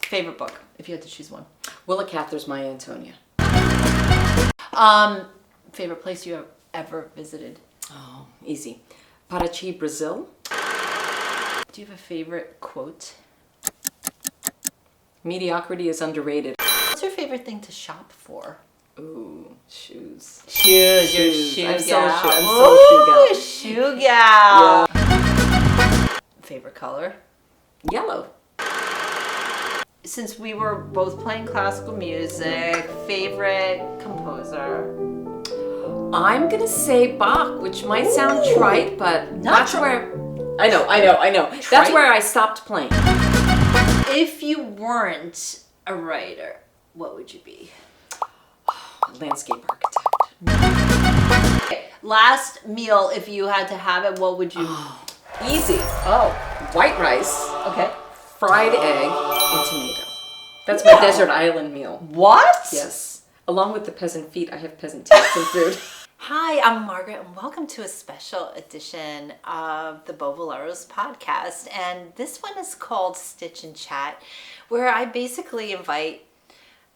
Favorite book, if you had to choose one. Willa Cather's My Antonia. Favorite place you have ever visited? Oh, easy. Paraty, Brazil. Do you have a favorite quote? Mediocrity is underrated. What's your favorite thing to shop for? Ooh, shoes. Shoes. You're a shoe I'm gal. so shoe gal. Shoe gal. Yeah. Favorite color? Yellow. Since we were both playing classical music, favorite composer? I'm gonna say Bach, which might sound trite, but that's where I know. That's Trite? where I stopped playing. If you weren't a writer, what would you be? Landscape architect. Okay, last meal, if you had to have it, what would you? Easy. Oh, white rice, Okay. fried egg, and tomato. That's my desert island meal. What? Yes. Along with the peasant feet, I have peasant taste in food. Hi, I'm Margaret, and welcome to a special edition of the Boboleros podcast. And this one is called Stitch and Chat, where I basically invite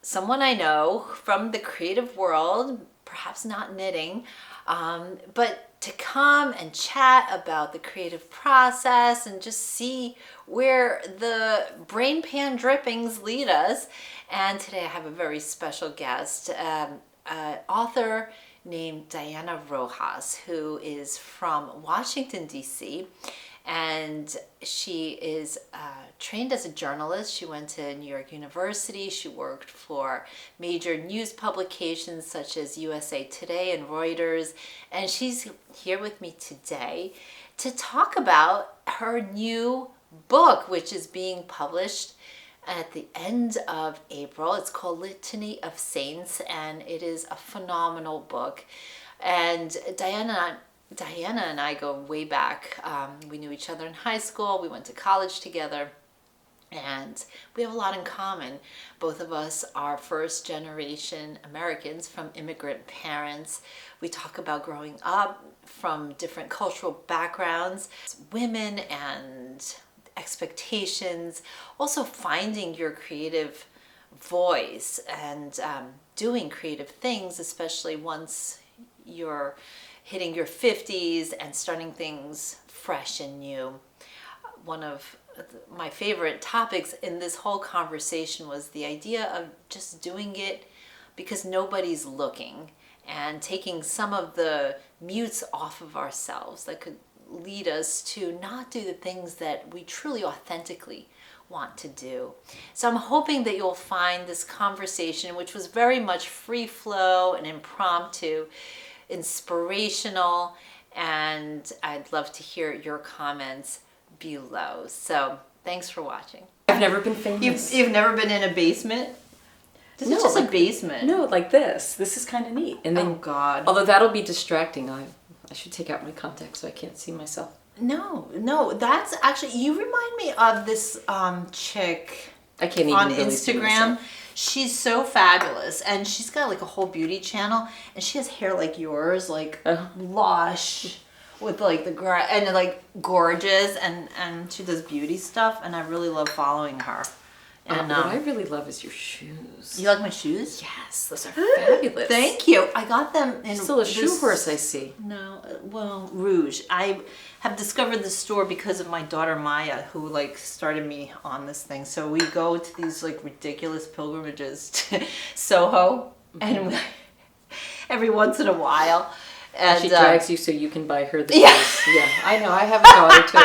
someone I know from the creative world, perhaps not knitting, but to come and chat about the creative process and just see where the brain pan drippings lead us. And today I have a very special guest, author named Diana Rojas, who is from Washington, D.C., and she is trained as a journalist. She went to New York University. She worked for major news publications such as USA Today and Reuters. And she's here with me today to talk about her new book, which is being published at the end of April. It's called Litany of Saints, and it is a phenomenal book. And Diana and I go way back. We knew each other in high school. We went to college together, and we have a lot in common. Both of us are first generation Americans from immigrant parents. We talk about growing up from different cultural backgrounds, women and expectations, also finding your creative voice and doing creative things, especially once you're hitting your 50s and starting things fresh and new. One of my favorite topics in this whole conversation was the idea of just doing it because nobody's looking and taking some of the mutes off of ourselves that could lead us to not do the things that we truly authentically want to do. So I'm hoping that you'll find this conversation, which was very much free flow and impromptu, inspirational, and I'd love to hear your comments below. So thanks for watching. I've never been famous. You've never been in a basement? This is just a basement. No, like this. This is kind of neat. And then, oh God. Although that'll be distracting. I should take out my contacts so I can't see myself. No, that's actually, you remind me of this chick I can't even on really see Instagram. myself. She's so fabulous, and she's got like a whole beauty channel, and she has hair like yours, like lush, with like the and like gorgeous, and she does beauty stuff, and I really love following her. And what I really love is your shoes. You like my shoes? Yes, those are fabulous. Thank you. I got them in Still a shoe horse, I see. No, well, Rouge. I have discovered this store because of my daughter Maya, who like started me on this thing. So we go to these like ridiculous pilgrimages to Soho, and every once in a while. And she drags you so you can buy her the shoes. Yeah, I know. I have a daughter too.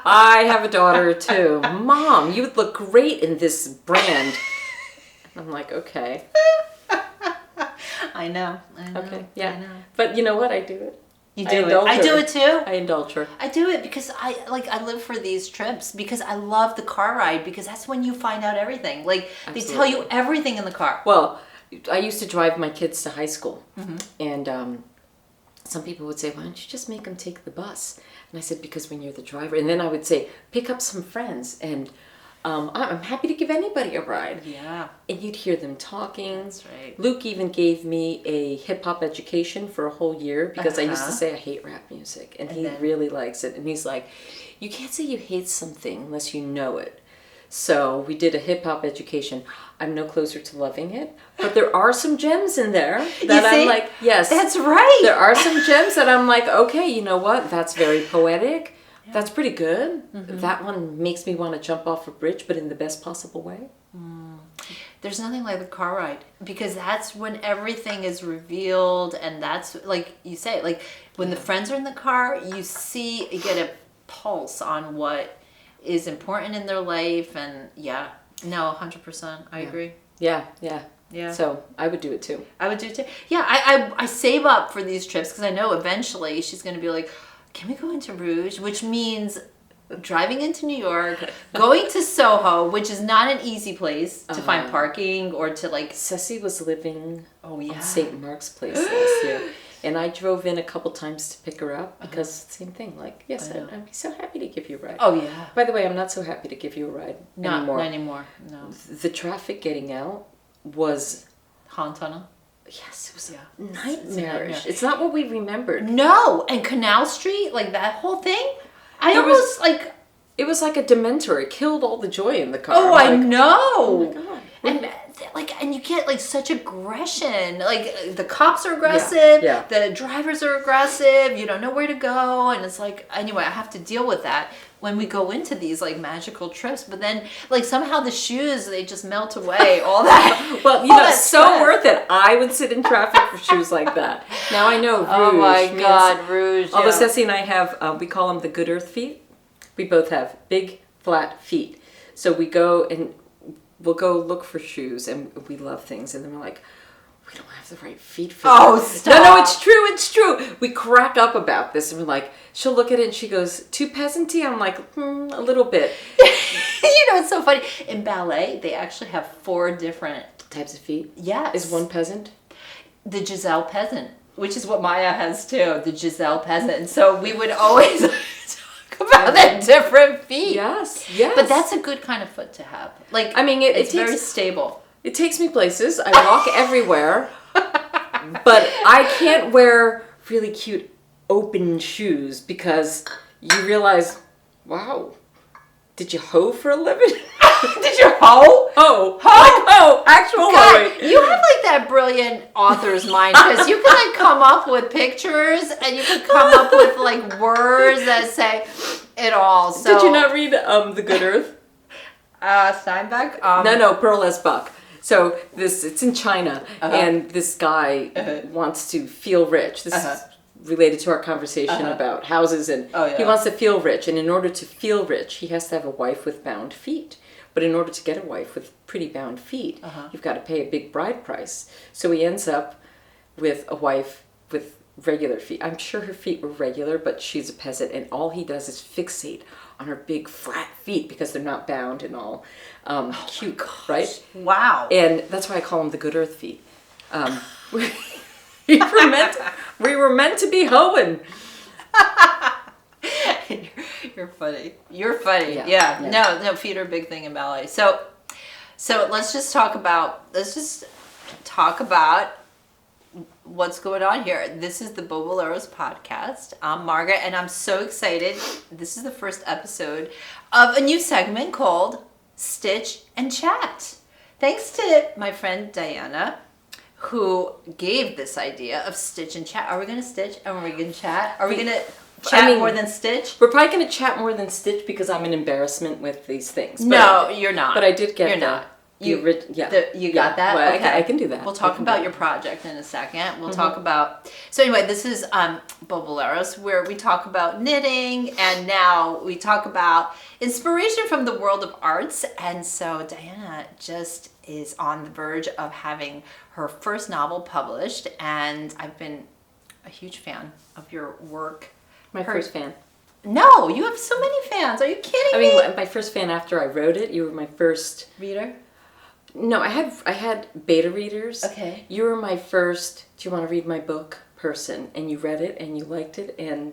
I have a daughter too. Mom, you would look great in this brand. I'm like, okay. I know. Okay, yeah. I know. But you know what? I do it. You do it. I do it too. I indulge her. I do it because I live for these trips because I love the car ride because that's when you find out everything. Like Absolutely. They tell you everything in the car. Well, I used to drive my kids to high school, and some people would say, why don't you just make them take the bus? And I said, because when you're the driver, and then I would say, pick up some friends, and I'm happy to give anybody a ride. Yeah. And you'd hear them talking. That's right. Luke even gave me a hip-hop education for a whole year because I used to say I hate rap music, and he really likes it. And he's like, you can't say you hate something unless you know it. So we did a hip hop education. I'm no closer to loving it, but there are some gems in there that I'm like, yes, that's right. There are some gems that I'm like, okay, you know what? That's very poetic. Yeah. That's pretty good. Mm-hmm. That one makes me want to jump off a bridge, but in the best possible way. There's nothing like the car ride, because that's when everything is revealed, and that's like you say, like when the friends are in the car, you get a pulse on what is important in their life, and 100%, I agree. Yeah. So I would do it too. Yeah, I save up for these trips because I know eventually she's going to be like, can we go into Rouge, which means driving into New York, going to Soho, which is not an easy place to find parking or to like. Ceci was living on St. Mark's Place last year, and I drove in a couple times to pick her up because same thing. Like, yes, I'd be so happy to give you a ride. Oh yeah. By the way, I'm not so happy to give you a ride anymore. Not anymore. No. The traffic getting out was Han Tunnel. Yes, it was nightmarish. It's not what we remembered. No, and Canal Street, like that whole thing. It was like a dementor. It killed all the joy in the car. Oh, I know. Oh my God. And you get like such aggression. Like the cops are aggressive. Yeah. The drivers are aggressive. You don't know where to go, and it's like, anyway, I have to deal with that when we go into these like magical trips. But then like somehow the shoes, they just melt away. All that. Well, that's so worth it. I would sit in traffic for shoes like that. Now I know Rouge. Oh my God, Rouge. Although Ceci and I have, we call them the good earth feet. We both have big, flat feet. So we'll go look for shoes, and we love things, and then we're like, we don't have the right feet for that. Oh, stop. No, it's true. We crack up about this, and we're like, she'll look at it, and she goes, too peasanty? I'm like, a little bit. It's so funny. In ballet, they actually have 4 different types of feet. Yes. Is one peasant? The Giselle peasant, which is what Maya has too, the Giselle peasant. And so we would always talk about the different feet. Yes. But that's a good kind of foot to have. Like, I mean, it's very stable. It takes me places. I walk everywhere. But I can't wear really cute open shoes because you realize, wow, did you hoe for a living? Did you hoe? Actual God, you have like that brilliant author's mind, because you can like come up with pictures, and you can come up with like words that say it all. So, did you not read The Good Earth? Steinbeck? No, Pearl S. Buck. So it's in China, and this guy wants to feel rich. This is related to our conversation about houses, and he wants to feel rich. And in order to feel rich, he has to have a wife with bound feet. But in order to get a wife with pretty bound feet, you've got to pay a big bride price. So he ends up with a wife with regular feet. I'm sure her feet were regular, but she's a peasant, and all he does is fixate on her big flat feet because they're not bound and all cute, right? Wow. And that's why I call them the good earth feet. we were meant to be hoeing. You're funny. Yeah. No, feet are a big thing in ballet. So let's just talk about what's going on here. This is the Boboleros podcast. I'm Margaret, and I'm so excited. This is the first episode of a new segment called Stitch and Chat. Thanks to my friend Diana, who gave this idea of Stitch and Chat. Are we going to stitch? And are we going to chat? Are we going to chat more than stitch? We're probably going to chat more than stitch because I'm an embarrassment with these things. No, you're not. But I did get You're not. You got that? Well, okay. I can do that. We'll talk about your project in a second. We'll talk about... So anyway, this is Boboleros, where we talk about knitting, and now we talk about inspiration from the world of arts. And so Diana just is on the verge of having her first novel published, and I've been a huge fan of your work. My first fan. No, you have so many fans. Are you kidding me? I mean, my first fan after I wrote it. You were my first... Reader? No, I had beta readers. Okay. You were my first, do you want to read my book person, and you read it and you liked it, and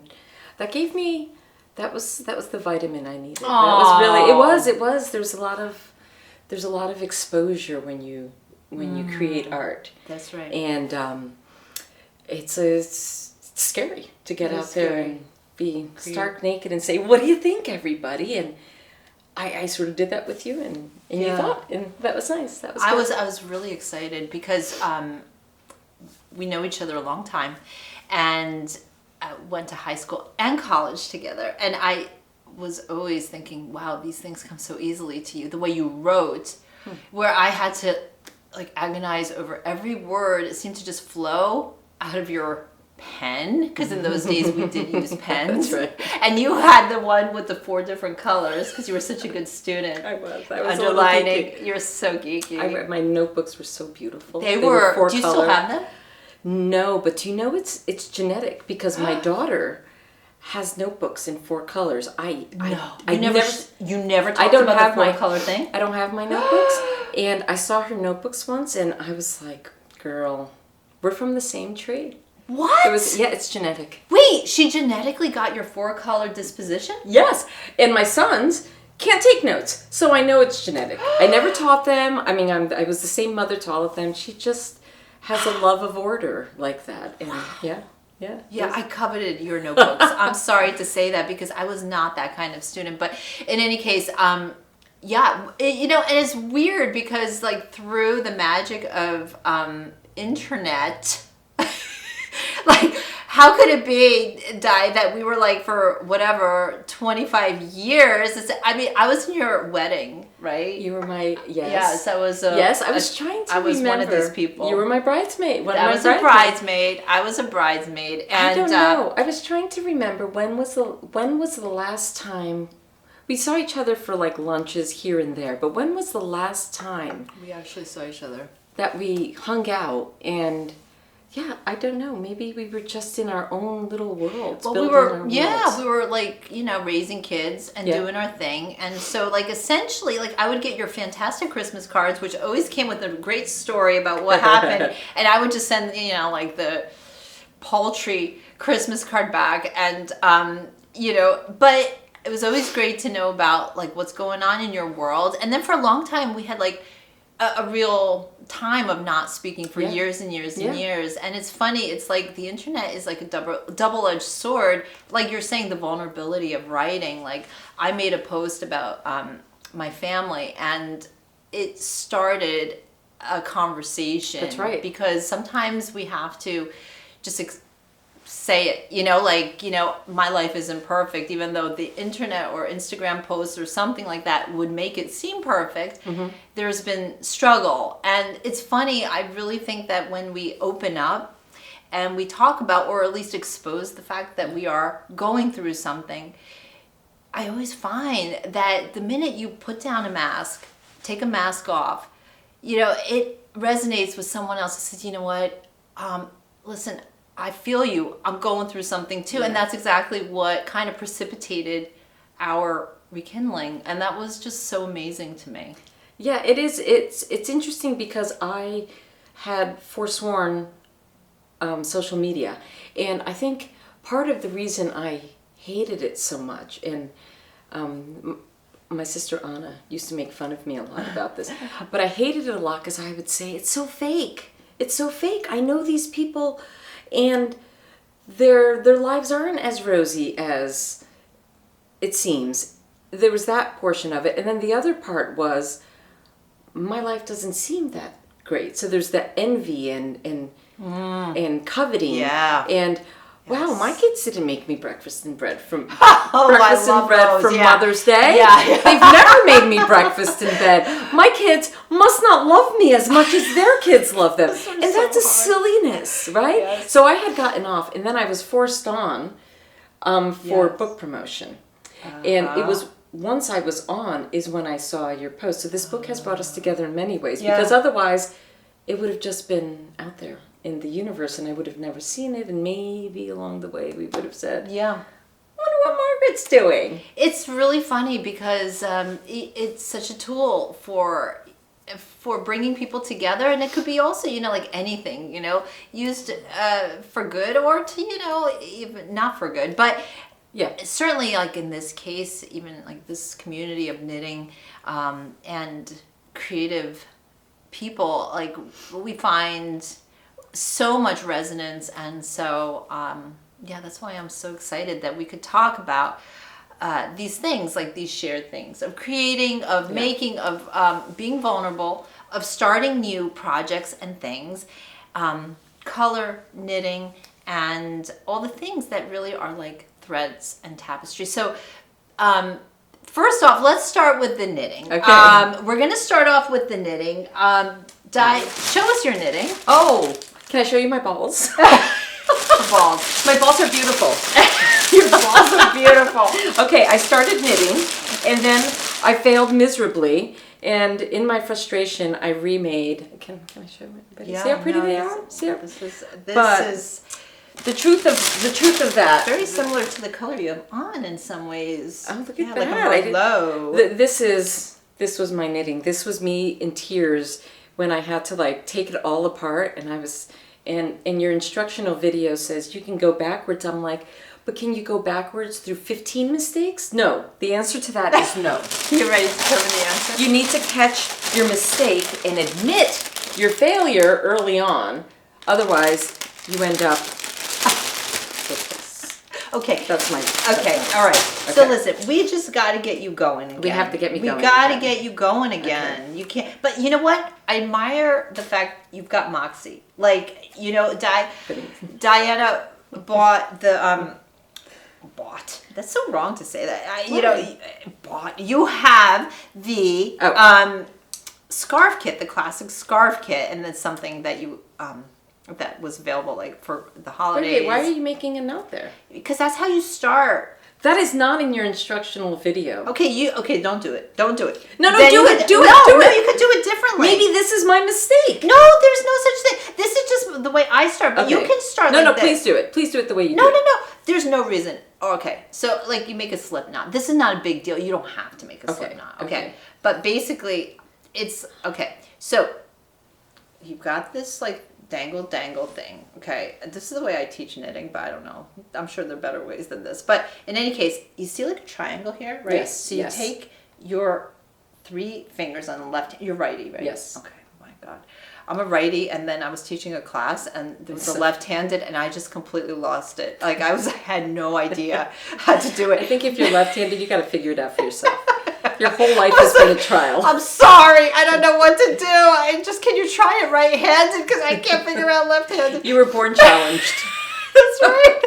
that gave me, that was the vitamin I needed. Aww. That was really, it was. There's a lot of exposure when you create art. That's right. And it's scary to get out there and be stark naked and say, what do you think, everybody? And I sort of did that with you, and you Yeah. thought, and that was nice. That was I good. was really excited because we know each other a long time, and went to high school and college together. And I was always thinking, wow, these things come so easily to you. The way you wrote, where I had to like agonize over every word. It seemed to just flow out of your pen, because in those days we did use pens. That's right. And you had the one with the 4 different colors because you were such a good student. I was Underlining. You're so geeky. My notebooks were so beautiful. They were. 4 Do you color. still have them? No, but do you know it's genetic, because my daughter has notebooks in 4 colors. I You never I talked don't about have the 4 my color thing? I don't have my notebooks, and I saw her notebooks once, and I was like, "Girl, we're from the same tree." What? It's genetic. Wait, she genetically got your 4 color disposition? Yes, and my sons can't take notes, so I know it's genetic. I never taught them. I mean, I was the same mother to all of them. She just has a love of order like that, and yeah. Yeah, I coveted your notebooks. I'm sorry to say that because I was not that kind of student. But in any case, and it's weird because like through the magic of internet, like how could it be, Di, that we were like for whatever 25 years? I was in your wedding, right? You were my Yes, I was. Yes, I was trying to. I was remember. one of these people. You were my bridesmaid. I was a bridesmaid. I was a bridesmaid, and I don't know. I was trying to remember when was the last time we saw each other for like lunches here and there. But when was the last time we actually saw each other that we hung out? And yeah, I don't know. Maybe we were just in our own little worlds. Well, we were like, raising kids and doing our thing. And so like essentially like I would get your fantastic Christmas cards, which always came with a great story about what happened. And I would just send, like the paltry Christmas card back. And, but it was always great to know about like what's going on in your world. And then for a long time we had like a real time of not speaking for years and years and years. And it's funny, it's like the internet is like a double-edged sword. Like you're saying, the vulnerability of writing. Like I made a post about my family, and it started a conversation. That's right. Because sometimes we have to just say it, my life isn't perfect, even though the internet or Instagram posts or something like that would make it seem perfect. Mm-hmm. There's been struggle. And it's funny, I really think that when we open up and we talk about, or at least expose the fact that we are going through something, I always find that the minute you put down a mask, take a mask off, it resonates with someone else who says, you know what, listen, I feel you. I'm going through something too. Yeah. And that's exactly what kind of precipitated our rekindling. And that was just so amazing to me. Yeah, it is. It's interesting because I had forsworn social media. And I think part of the reason I hated it so much, and my sister Anna used to make fun of me a lot about this, but I hated it a lot because I would say, it's so fake. It's so fake. I know these people, and their lives aren't as rosy as it seems. There was that portion of it. And then the other part was, my life doesn't seem that great. So there's that envy and coveting. Yeah. And wow, my kids didn't make me breakfast and bread from Mother's Day. Yeah. They've never made me breakfast in bed. My kids must not love me as much as their kids love them. And that's a silliness, right? Yes. So I had gotten off, and then I was forced on for book promotion. And it was, once I was on, is when I saw your post. So this book has brought us together in many ways, because otherwise it would have just been out there in the universe, and I would have never seen it, and maybe along the way we would have said, wonder what Margaret's doing. It's really funny because it's such a tool for bringing people together, and it could be also, like anything, used for good or to, even not for good, but certainly like in this case, even like this community of knitting and creative people, like we find so much resonance. And so that's why I'm so excited that we could talk about these things, like these shared things of creating, of making, of being vulnerable, of starting new projects and things, color, knitting, and all the things that really are like threads and tapestry. So first off, let's start with the knitting. Okay. We're going to start off with the knitting. Show us your knitting. Oh, can I show you my balls? Balls. My balls are beautiful. Your balls are beautiful. Okay, I started knitting, and then I failed miserably. And in my frustration, I remade. Can I show everybody? See how pretty they are? See how, this is the truth of that. very similar to the color you have on in some ways. Oh, look at like that! a low. This was my knitting. This was me in tears when I had to like take it all apart, and I was. And your instructional video says you can go backwards. I'm like, but can you go backwards through 15 mistakes? No. The answer to that is no. You ready to cover the answer? You need to catch your mistake and admit your failure early on. Otherwise, you end up with this. Okay. That's my... Okay, all right. Okay. So listen, we just got to get you going again. We have to get me going. We got to get you going again. Okay. You can't... But you know what? I admire the fact you've got moxie. Like, you know, Diana bought the... Bought. That's so wrong to say that. Bought. You have the scarf kit, the classic scarf kit, and that's something that you... that was available like for the holidays. Wait, why are you making a note there? Because that's how you start. That is not in your instructional video. Okay, don't do it. Don't do it. No, do it. No, you could do it differently. Maybe this is my mistake. No, there's no such thing. This is just the way I start, but you can start No, please do it. Please do it the way you do it. No. There's no reason. Okay, so like you make a slip knot. This is not a big deal. You don't have to make a slip knot. Okay. But basically, it's okay. So you've got this like dangle thing. Okay, this is the way I teach knitting, but I don't know. I'm sure there are better ways than this. But in any case, you see like a triangle here, right? Yes. So you take your 3 fingers on the left. You're righty, right? Yes. Okay. Oh my God. I'm a righty, and then I was teaching a class, and there was a left-handed, and I just completely lost it. Like I had no idea how to do it. I think if you're left-handed, you got to figure it out for yourself. Your whole life has been a trial. I'm sorry, I don't know what to do. Can you try it right-handed? Because I can't figure out left-handed. You were born challenged. That's right.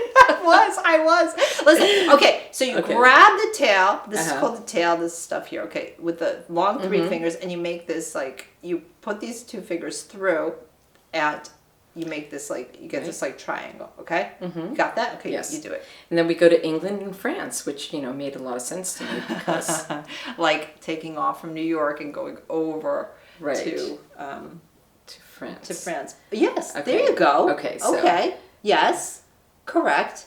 I was. Listen, okay, so you grab the tail. This is called the tail, this stuff here, okay, with the long 3 fingers, and you make this, like, you put these 2 fingers through, and you make this, like, you get this, like, triangle, okay? You got that? Okay, yes. You do it. And then we go to England and France, which, made a lot of sense to me because... like, taking off from New York and going over to France. To France. Yes, there you go. Okay, so... Okay, yes, correct.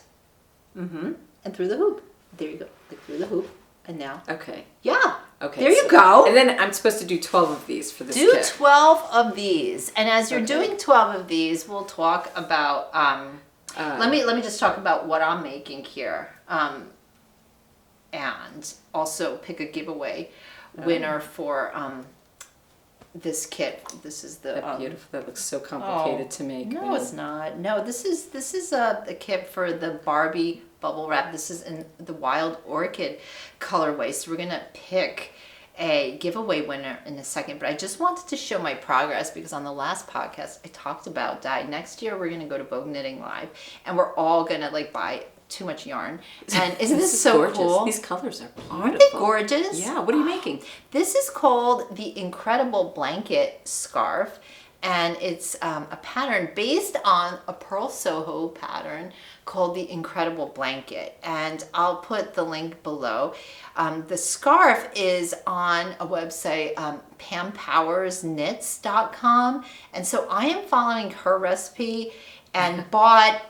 And through the hoop. There you go. Through the hoop. And now. Okay. Yeah. Okay. There you go. And then I'm supposed to do 12 of these for this kit. kit. 12 of these. And as you're doing 12 of these, we'll talk about let me just talk about what I'm making here. And also pick a giveaway winner for this kit. This is the beautiful. That looks so complicated to make. No, it's not. No, this is a kit for the Barbie bubble wrap. This is in the Wild Orchid colorway. So we're gonna pick a giveaway winner in a second. But I just wanted to show my progress because on the last podcast I talked about next year we're gonna go to Vogue Knitting Live, and we're all gonna like buy too much yarn. And isn't this so gorgeous. Cool? These colors are beautiful. Aren't they gorgeous? Yeah, what are you making? This is called the Incredible Blanket Scarf, and it's a pattern based on a Pearl Soho pattern called the Incredible Blanket, and I'll put the link below. The scarf is on a website, pampowersknits.com, and so I am following her recipe and bought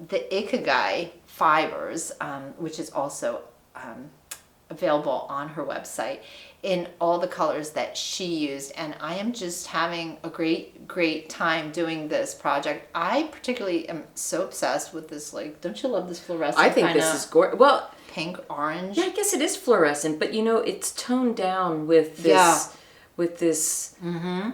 the Ikigai fibers, which is also available on her website in all the colors that she used, and I am just having a great time doing this project. I particularly am so obsessed with this, like, don't you love this fluorescent? I think this is gorgeous. Well, pink orange. Yeah, I guess it is fluorescent, but it's toned down with this I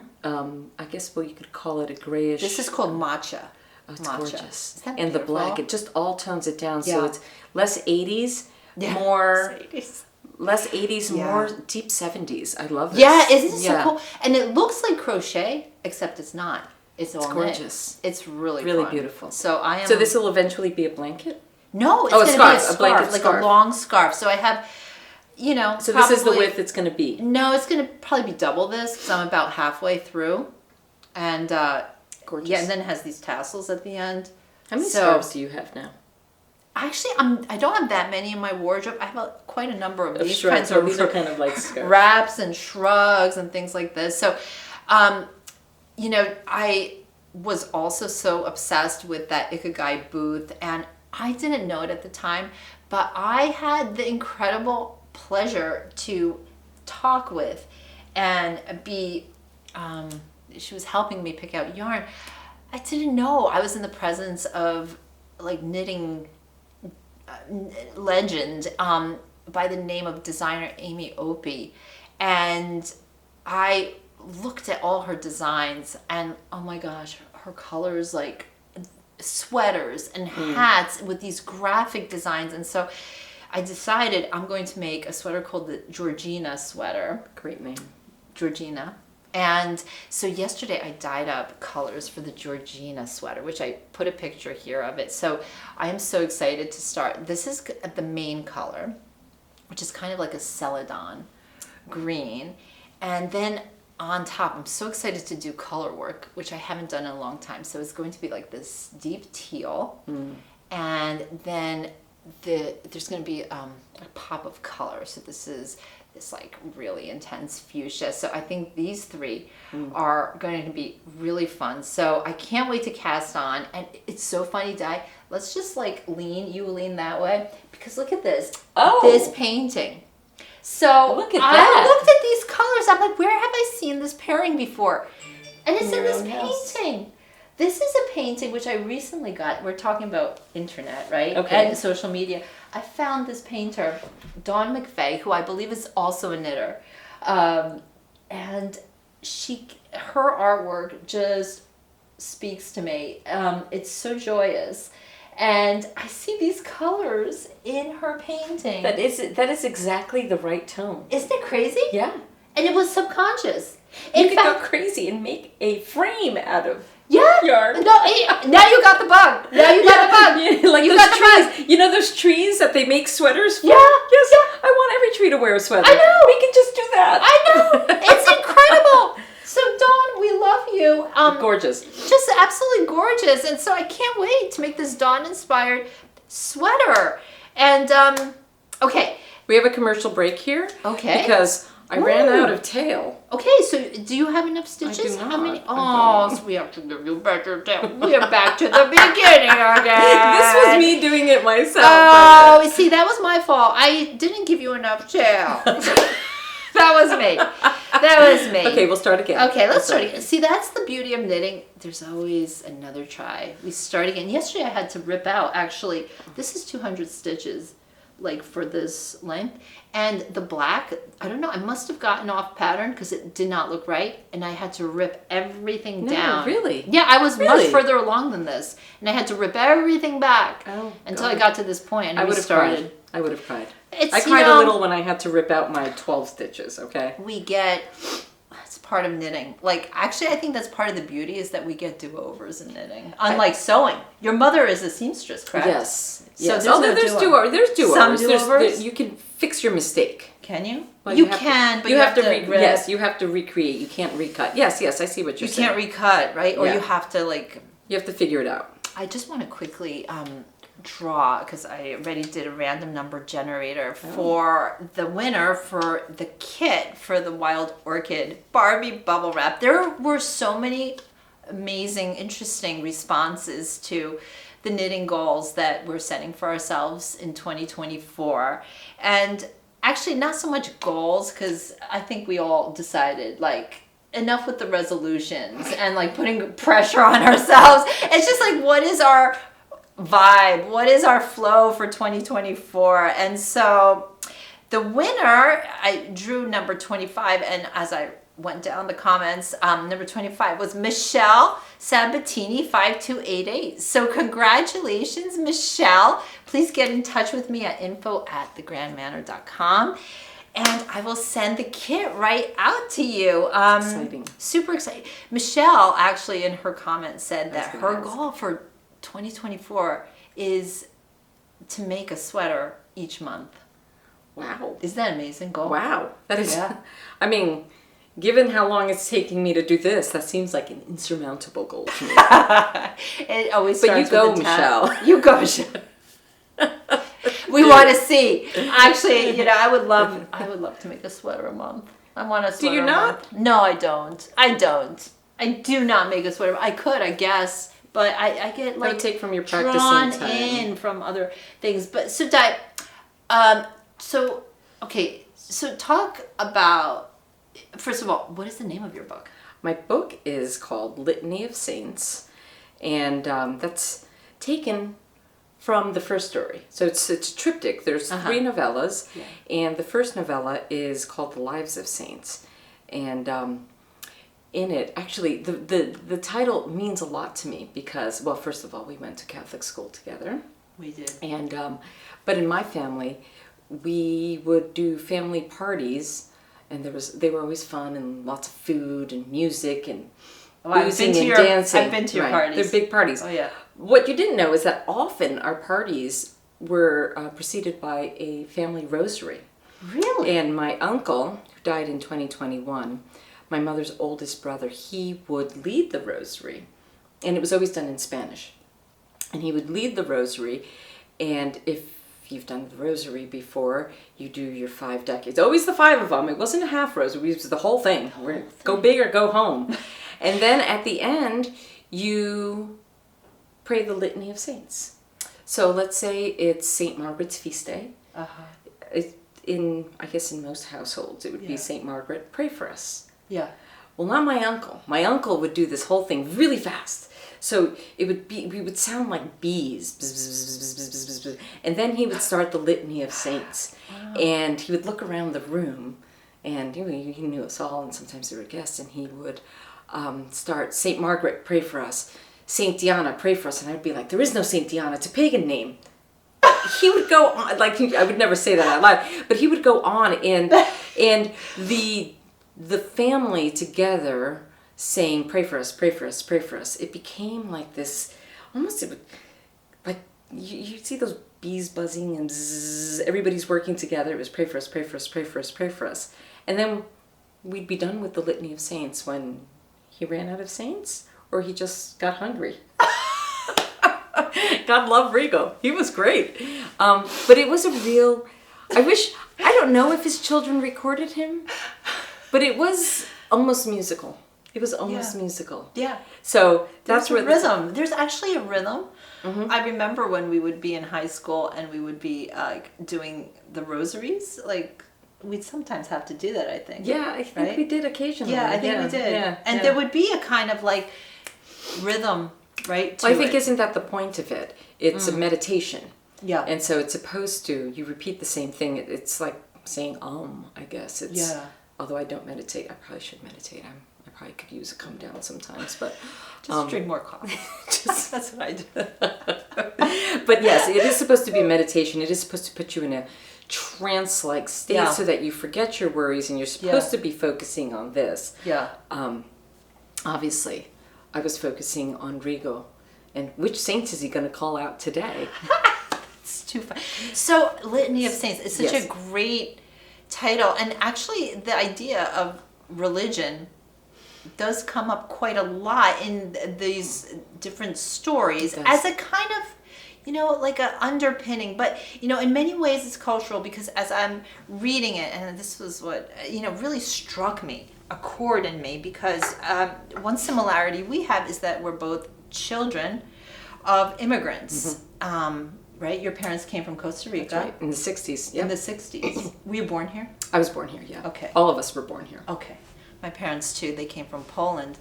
guess you could call it a grayish. This is called matcha. Oh, it's matcha. gorgeous. And the black, it just all tones it down. So it's less 80s, more 80s. less 80s, more deep 70s. I love this. Yeah, isn't it so cool? And it looks like crochet, except it's not. It's all gorgeous. knit. It's really fun. Beautiful. So So this will eventually be a blanket? No, it's going to be a scarf, blanket like scarf. a long scarf. So I have, So this is the width it's going to be? No, it's going to probably be double this because I'm about halfway through. And gorgeous. Yeah, and then it has these tassels at the end. How many scarves do you have now? Actually, I don't have that many in my wardrobe. I have quite a number of these kinds of these are kind of like scarves. wraps and shrugs and things like this. So, I was also so obsessed with that Ikigai booth, and I didn't know it at the time, but I had the incredible pleasure to talk with and be. She was helping me pick out yarn. I didn't know I was in the presence of like knitting legend by the name of designer Amy Opie, and I looked at all her designs, and oh my gosh, her colors, like sweaters and hats with these graphic designs. And so I decided I'm going to make a sweater called the Georgina sweater. Great name. Georgina. And so yesterday I dyed up colors for the Georgina sweater, which I put a picture here of it. So I am so excited to start. This is the main color, which is kind of like a celadon green. And then on top, I'm so excited to do color work, which I haven't done in a long time. So it's going to be like this deep teal. And then there's going to be a pop of color. So this is this like really intense fuchsia. So I think these three are going to be really fun. So I can't wait to cast on. And it's so funny, Di. Let's just like lean that way, because look at this. This painting. So look at I that. looked at these colors. I'm like, where have I seen this pairing before? And it's in this painting. This is a painting which I recently got. We're talking about internet, right? Okay. And social media. I found this painter, Dawn McVeigh, who I believe is also a knitter. And her artwork just speaks to me. It's so joyous. And I see these colors in her painting. That is exactly the right tone. Isn't it crazy? Yeah. And it was subconscious. You could go crazy and make a frame out of yarn. No, now you got the bug. Now you got the bug. Yeah, like you those got the trees. You know those trees that they make sweaters for? Yeah. Yes. Yeah. I want every tree to wear a sweater. I know. We can just do that. I know. It's incredible. So Dawn, we love you. Gorgeous. Just absolutely gorgeous. And so I can't wait to make this Dawn-inspired sweater. And, okay. We have a commercial break here. Okay. Because I ran out of tail. Okay, so do you have enough stitches? I do not. How many? Oh, so we have to give you better tail. We are back to the beginning again. This was me doing it myself. Oh, see, that was my fault. I didn't give you enough tail. That was me. Okay, we'll start again. Okay, let's start again. See, that's the beauty of knitting. There's always another try. We start again. Yesterday I had to rip out, actually, this is 200 stitches, like for this length. And the black, I don't know, I must have gotten off pattern because it did not look right. And I had to rip everything down. Really? Yeah, I was much further along than this. And I had to rip everything back until I got to this point and I we would have started. cried. I would have cried. It's, I cried a little when I had to rip out my 12 stitches, okay? It's part of knitting. Like, actually, I think that's part of the beauty is that we get do-overs in knitting. Unlike sewing. Your mother is a seamstress, correct? Yes. So yes. there's do-overs. There's do-overs. Some do-overs? You can fix your mistake. Can you? Well, you can, but you have to rip. Yes, you have to recreate. You can't recut. Yes, I see what you're saying. You can't recut, right? Or you have to, like... You have to figure it out. I just want to quickly draw, because I already did a random number generator for the winner for the kit for the Wild Orchid Barbie bubble wrap. There were so many amazing, interesting responses to the knitting goals that we're setting for ourselves in 2024. And actually not so much goals, because I think we all decided, like, enough with the resolutions and like putting pressure on ourselves. It's just like, what is our vibe? What is our flow for 2024? And so The winner, I drew number 25, and as I went down the comments, number 25 was Michelle Sabatini 5288. So congratulations, Michelle. Please get in touch with me at info@thegrandmanor.com. And I will send the kit right out to you. Exciting. Super exciting. Michelle actually in her comment said that her goal for 2024 is to make a sweater each month. Wow. Isn't that an amazing goal? Wow. That is, Yeah. I mean, given how long it's taking me to do this, that seems like an insurmountable goal to me. It always But starts you go, with a Michelle. You go, Michelle. We want to see. Actually, I would love to make a sweater a month. I want a sweater. Do you not? A month. No, I don't. I do not make a sweater. I could, I guess, but I get like take from your practicing drawn time. in from other things. But so so talk about, first of all, what is the name of your book? My book is called Litany of Saints, and that's taken from the first story. So it's a triptych. There's 3 novellas, and the first novella is called The Lives of Saints. And in it, actually, the title means a lot to me because, well, first of all, we went to Catholic school together. We did. And but in my family, we would do family parties, and they were always fun and lots of food and music and boozing and dancing. I've been to your parties. They're big parties. Oh yeah. What you didn't know is that often our parties were preceded by a family rosary. Really? And my uncle, who died in 2021, my mother's oldest brother, he would lead the rosary, and it was always done in Spanish. And he would lead the rosary, and if you've done the rosary before, you do your 5 decades. Always the 5 of them. It wasn't a half rosary. It was the whole thing. Go big or go home. And then at the end, you pray the Litany of Saints. So let's say it's St. Margaret's feast day. I guess in most households, it would be St. Margaret, pray for us. Yeah. Well, not my uncle. My uncle would do this whole thing really fast. So we would sound like bees. Bzz, bzz, bzz, bzz, bzz, bzz, bzz. And then he would start the Litany of Saints. Wow. And he would look around the room, and he knew us all, and sometimes there were guests, and he would start, St. Margaret, pray for us. St. Diana, pray for us. And I'd be like, there is no St. Diana. It's a pagan name. He would go on, like, I would never say that out loud, but he would go on, and the family together saying, pray for us, pray for us, pray for us. It became like this, almost like you see those bees buzzing and bzzz, everybody's working together. It was pray for us, pray for us, pray for us, pray for us. And then we'd be done with the Litany of Saints when he ran out of saints or he just got hungry. God love Rigo. He was great. But it was a real, I don't know if his children recorded him, but it was almost musical. It was almost musical. Yeah. So that's where where rhythm. There's actually a rhythm. Mm-hmm. I remember when we would be in high school and we would be doing the rosaries. Like we'd sometimes have to do that. I think. Yeah, I think we did occasionally. Yeah, I think we did. Yeah, and there would be a kind of like rhythm, right? Well, I think isn't that the point of it? It's a meditation. Yeah. And so it's supposed to. You repeat the same thing. It's like saying I guess. It's, although I don't meditate, I probably should meditate. I probably could use a come down sometimes, but just drink more coffee. That's what I do. But yes, it is supposed to be a meditation. It is supposed to put you in a trance-like state so that you forget your worries and you're supposed to be focusing on this. Yeah. Obviously, I was focusing on Rigo, and which saint is he going to call out today? It's too fun. So, Litany of Saints is such a great title, and actually, the idea of religion does come up quite a lot in these different stories as a kind of, like an underpinning. But, in many ways it's cultural because as I'm reading it, and this was what, really struck me, a chord in me, because one similarity we have is that we're both children of immigrants. Mm-hmm. Right? Your parents came from Costa Rica. That's right. In the 60s. Yep. In the 60s. Were you born here? I was born here, yeah. Okay. All of us were born here. Okay. My parents, too, they came from Poland,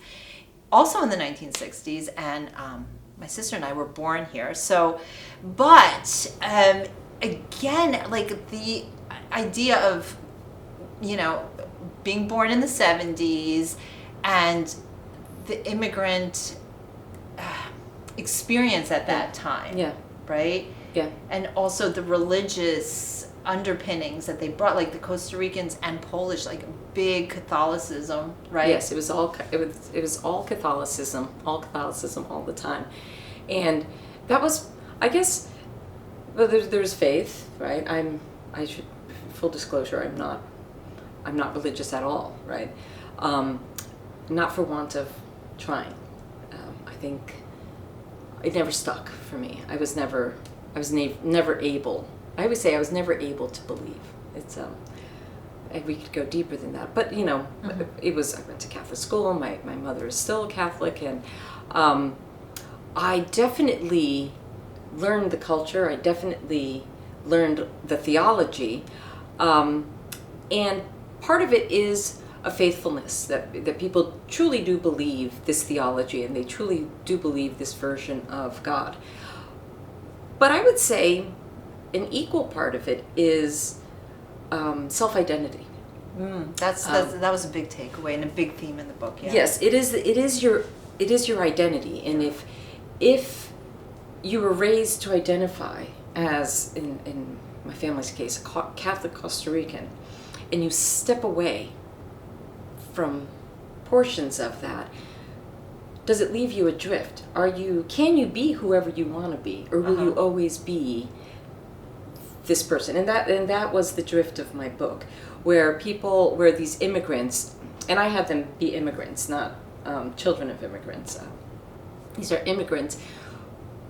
also in the 1960s, and my sister and I were born here. So, but again, like idea of, being born in the 70s and the immigrant experience at that time. Yeah. Right? Yeah. And also the religious underpinnings that they brought, like the Costa Ricans and Polish, like big Catholicism, right? Yes, it was all Catholicism all the time, and that was, I guess, well, there's faith, right? Full disclosure, I'm not religious at all, right? Not for want of trying. I think it never stuck for me. I was never able. I always say I was never able to believe. It's we could go deeper than that, but it was. I went to Catholic school. My mother is still Catholic, and I definitely learned the culture. I definitely learned the theology, and part of it is a faithfulness that people truly do believe this theology, and they truly do believe this version of God. But I would say an equal part of it is self-identity. That was a big takeaway and a big theme in the book. Yeah. Yes, it is your identity, and if you were raised to identify as, in my family's case, a Catholic Costa Rican, and you step away from portions of that, does it leave you adrift? Can you be whoever you want to be, or will you always be this person? And that was the drift of my book, where these immigrants, and I have them be immigrants, not children of immigrants. These are immigrants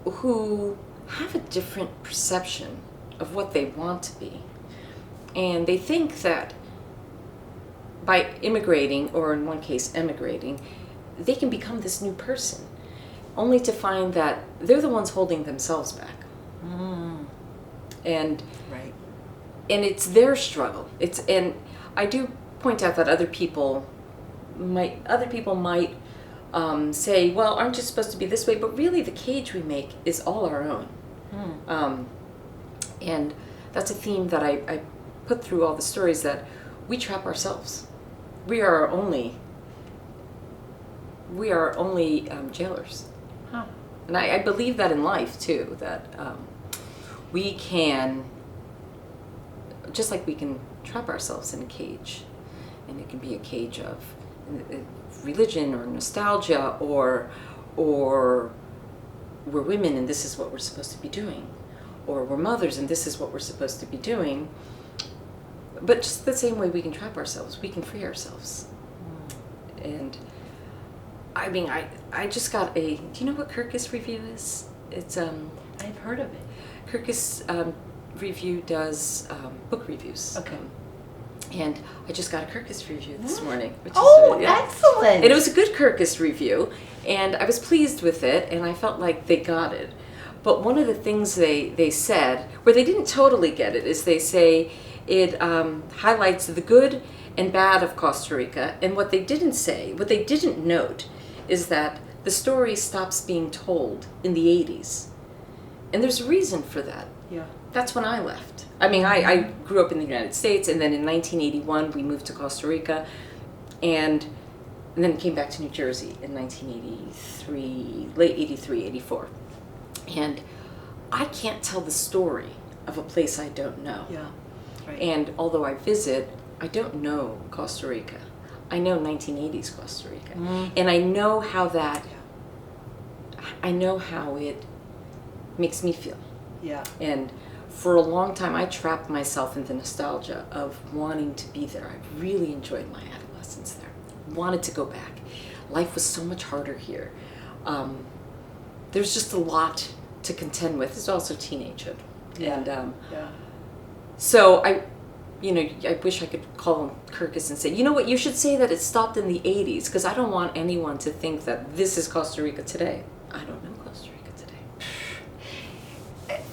who have a different perception of what they want to be, and they think that by immigrating, or in one case emigrating, they can become this new person, only to find that they're the ones holding themselves back. And right. And it's their struggle. And I do point out that other people might say, well, aren't you supposed to be this way? But really, the cage we make is all our own. And that's a theme that I put through all the stories, that we trap ourselves. We are only jailers. And I believe that in life too, that we can, just like we can trap ourselves in a cage, and it can be a cage of religion or nostalgia, or we're women and this is what we're supposed to be doing, or we're mothers and this is what we're supposed to be doing. But just the same way we can trap ourselves, we can free ourselves. And I mean, I just got do you know what Kirkus Review is? It's I've heard of it. Kirkus Review does book reviews. Okay. And I just got a Kirkus review this morning. Which Oh, is, yeah. excellent! And it was a good Kirkus review, and I was pleased with it, and I felt like they got it. But one of the things they said, where they didn't totally get it, is they say it highlights the good and bad of Costa Rica, and what they didn't note, is that the story stops being told in the 80s. And there's a reason for that. Yeah. That's when I left. I mean, I grew up in the United States, and then in 1981 we moved to Costa Rica, and then came back to New Jersey in 1983, late 83, 84. And I can't tell the story of a place I don't know. Yeah. Right. And although I visit, I don't know Costa Rica. I know 1980s Costa Rica. And I know how it makes me feel. Yeah. And for a long time, I trapped myself in the nostalgia of wanting to be there. I really enjoyed my adolescence there. Wanted to go back. Life was so much harder here. There's just a lot to contend with. It's also teenagehood. Yeah. And yeah. so I wish I could call him Kirkus and say, you know what, you should say that it stopped in the 80s, because I don't want anyone to think that this is Costa Rica today. I don't know Costa Rica today.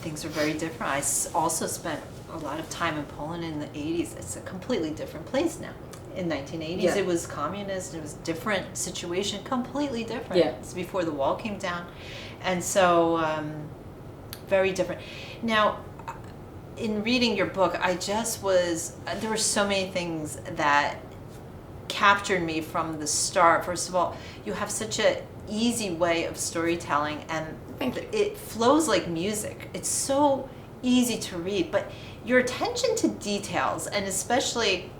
Things are very different. I also spent a lot of time in Poland in the 80s. It's a completely different place now. In 1980s, Yeah. It was communist. It was different situation, completely different. Yeah. It's before the wall came down. And so, very different. Now, in reading your book, there were so many things that captured me from the start. First of all, you have such a easy way of storytelling, and it flows like music. It's so easy to read, but your attention to details, and especially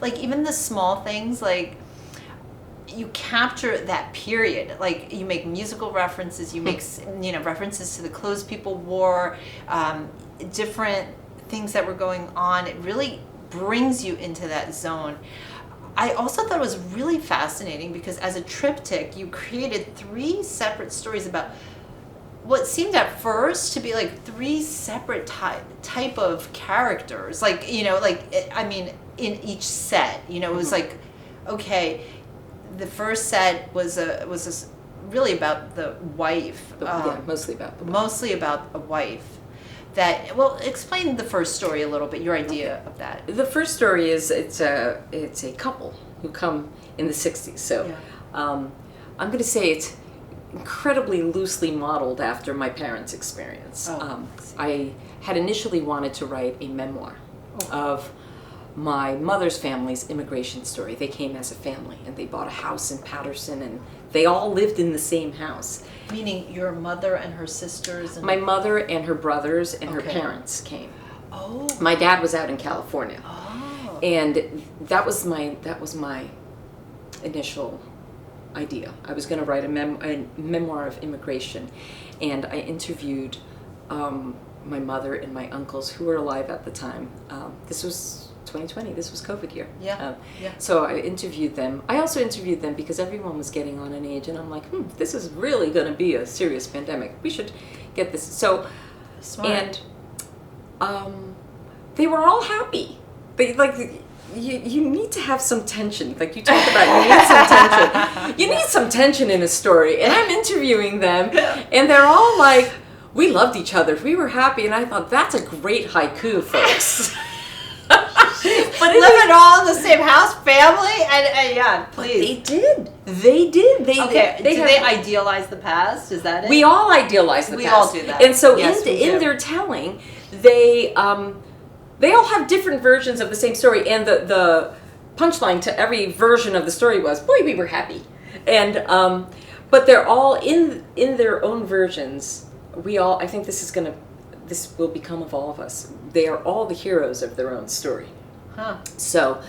like even the small things, like you capture that period. Like you make musical references, you make references to the clothes people wore, different things that were going on. It really brings you into that zone. I also thought it was really fascinating because as a triptych, you created 3 separate stories about what seemed at first to be like 3 separate type of characters. Like, in each set, it was like, okay, the first set was really about the wife. Mostly about the wife. Mostly about a wife. Explain the first story a little bit, your idea of that. The first story is it's a couple who come in the 60s. So I'm going to say it's incredibly loosely modeled after my parents' experience. I had initially wanted to write a memoir of my mother's family's immigration story. They came as a family and they bought a house in Patterson, and they all lived in the same house. Meaning your mother and her sisters? My mother and her brothers and her parents came. Oh. My dad was out in California. Oh. And that was my initial idea. I was going to write a memoir of immigration, and I interviewed my mother and my uncles who were alive at the time. This was 2020. This was COVID year. So I interviewed them. I also interviewed them because everyone was getting on in age, and I'm like, this is really going to be a serious pandemic. We should get this. So, smart. And they were all happy. They you need to have some tension. Like you talked about, you need some tension. You need some tension in a story. And I'm interviewing them, and they're all like, we loved each other. We were happy. And I thought, that's a great haiku, folks. But living all in the same house, family, and please. They did. They idealize the past? Is that it? We all idealize the past. We all do that. And so in their telling, they all have different versions of the same story, and the punchline to every version of the story was, boy, we were happy. And but they're all in their own versions. I think this will become of all of us. They are all the heroes of their own story. So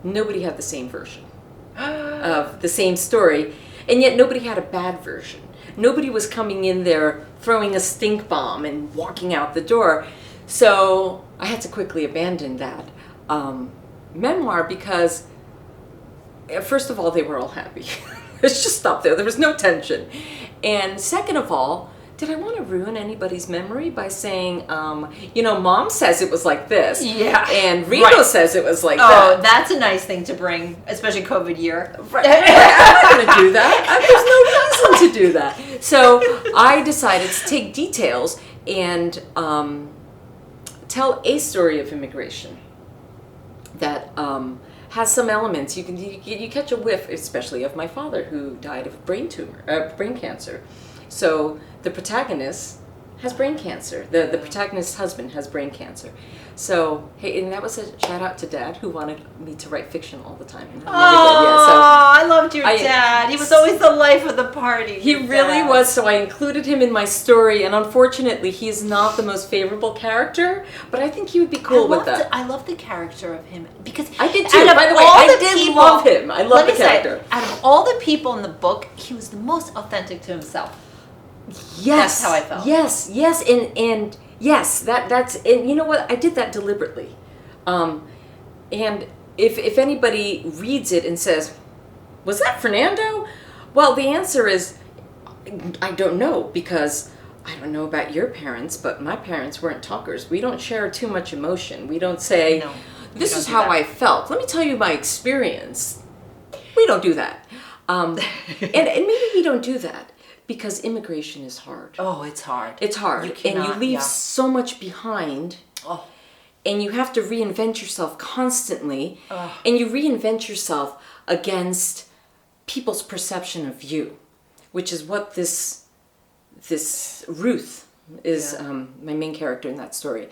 nobody had the same version of the same story, and yet nobody had a bad version. Nobody was coming in there throwing a stink bomb and walking out the door. So I had to quickly abandon that memoir because, first of all, they were all happy. Let's just stop there. There was no tension. And second of all, did I want to ruin anybody's memory by saying, Mom says it was like this. Yeah. And Rico says it was like that. Oh, that's a nice thing to bring, especially COVID year. Right. I'm not going to do that. There's no reason to do that. So I decided to take details and tell a story of immigration that has some elements. You catch a whiff, especially of my father, who died of brain cancer. So the protagonist has brain cancer. The protagonist's husband has brain cancer. So, hey, and that was a shout out to Dad, who wanted me to write fiction all the time. I loved your dad. He was always the life of the party. He really was. So I included him in my story, and unfortunately, he's not the most favorable character. But I think he would be cool with that. I love the character of him because I did too. By the way, I did love him. I love the character. Out of all the people in the book, he was the most authentic to himself. Yes, that's how I felt. Yes, and yes, that's and you know what? I did that deliberately. And if anybody reads it and says, "Was that Fernando?" Well, the answer is, I don't know, because I don't know about your parents, but my parents weren't talkers. We don't share too much emotion. We don't say, no, "This is how I felt. Let me tell you my experience." We don't do that, and maybe we don't do that because immigration is hard. Oh, it's hard. It's hard. And you leave so much behind. Oh. And you have to reinvent yourself constantly. Oh. And you reinvent yourself against people's perception of you, which is what this Ruth is my main character in that story.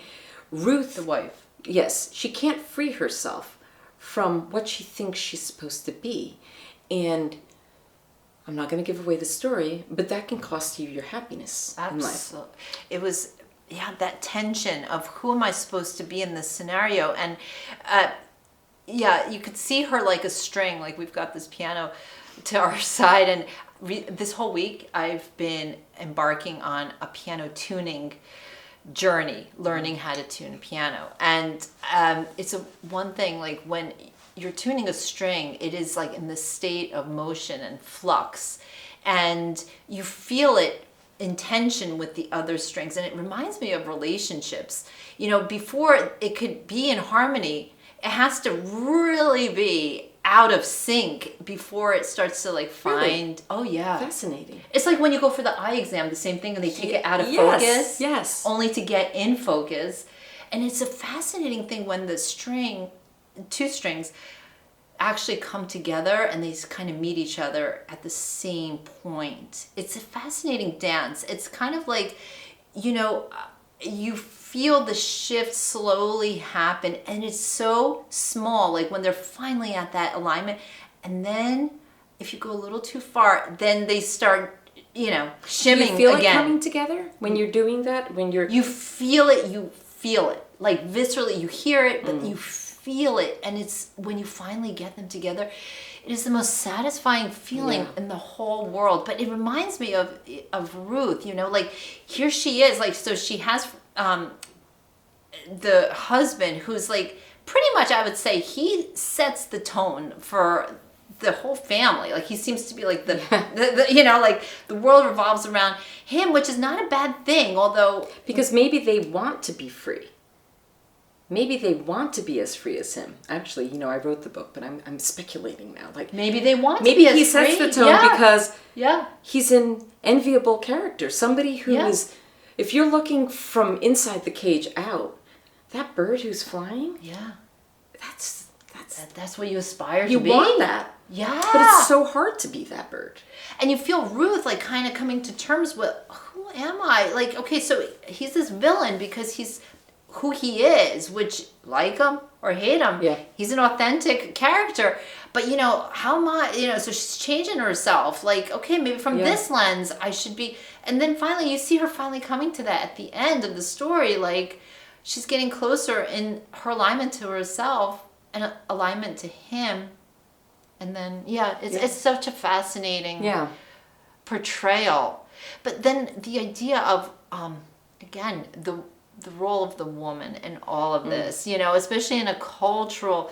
Ruth, The wife. yes, she can't free herself from what she thinks she's supposed to be. And I'm not going to give away the story, but that can cost you your happiness in life. Absolutely. It was, that tension of who am I supposed to be in this scenario? And you could see her like a string, like we've got this piano to our side. And this whole week I've been embarking on a piano tuning journey, learning how to tune a piano. And it's one thing, like when you're tuning a string, it is like in this state of motion and flux, and you feel it in tension with the other strings. And it reminds me of relationships. Before it could be in harmony, it has to really be out of sync before it starts to like find. Really? Oh yeah, Fascinating. it's like when you go for the eye exam, the same thing, and they take it out of Yes, focus, yes. only to get in focus. And it's a fascinating thing when the two strings actually come together and they kind of meet each other at the same point. It's a fascinating dance. It's kind of like, you feel the shift slowly happen, and it's so small, like when they're finally at that alignment. And then if you go a little too far, then they start, shimming You feel again. it coming together when you're doing that? When you're... You feel it, like viscerally. You hear it, but you feel it. And it's when you finally get them together, it is the most satisfying feeling in the whole world. But it reminds me of Ruth, like here she is, like, so she has the husband who's like pretty much, I would say, he sets the tone for the whole family. Like he seems to be like the like the world revolves around him, which is not a bad thing, although Because maybe they want to be free. Maybe they want to be as free as him. Actually, I wrote the book, but I'm speculating now. Like maybe they want maybe to be he as sets free. the tone because he's an enviable character. Somebody who is, if you're looking from inside the cage out, that bird who's flying, that's what you aspire to be. you want that. Yeah. But it's so hard to be that bird. And you feel Ruth like kind of coming to terms with, who am I? Like, okay, so he's this villain because he's who he is, which, like him or hate him, he's an authentic character. But how am I, so she's changing herself. Like, okay, maybe from this lens I should be. And then finally you see her finally coming to that at the end of the story. Like she's getting closer in her alignment to herself and alignment to him. And then, it's such a fascinating portrayal. But then the idea of, again, the role of the woman in all of this, especially in a cultural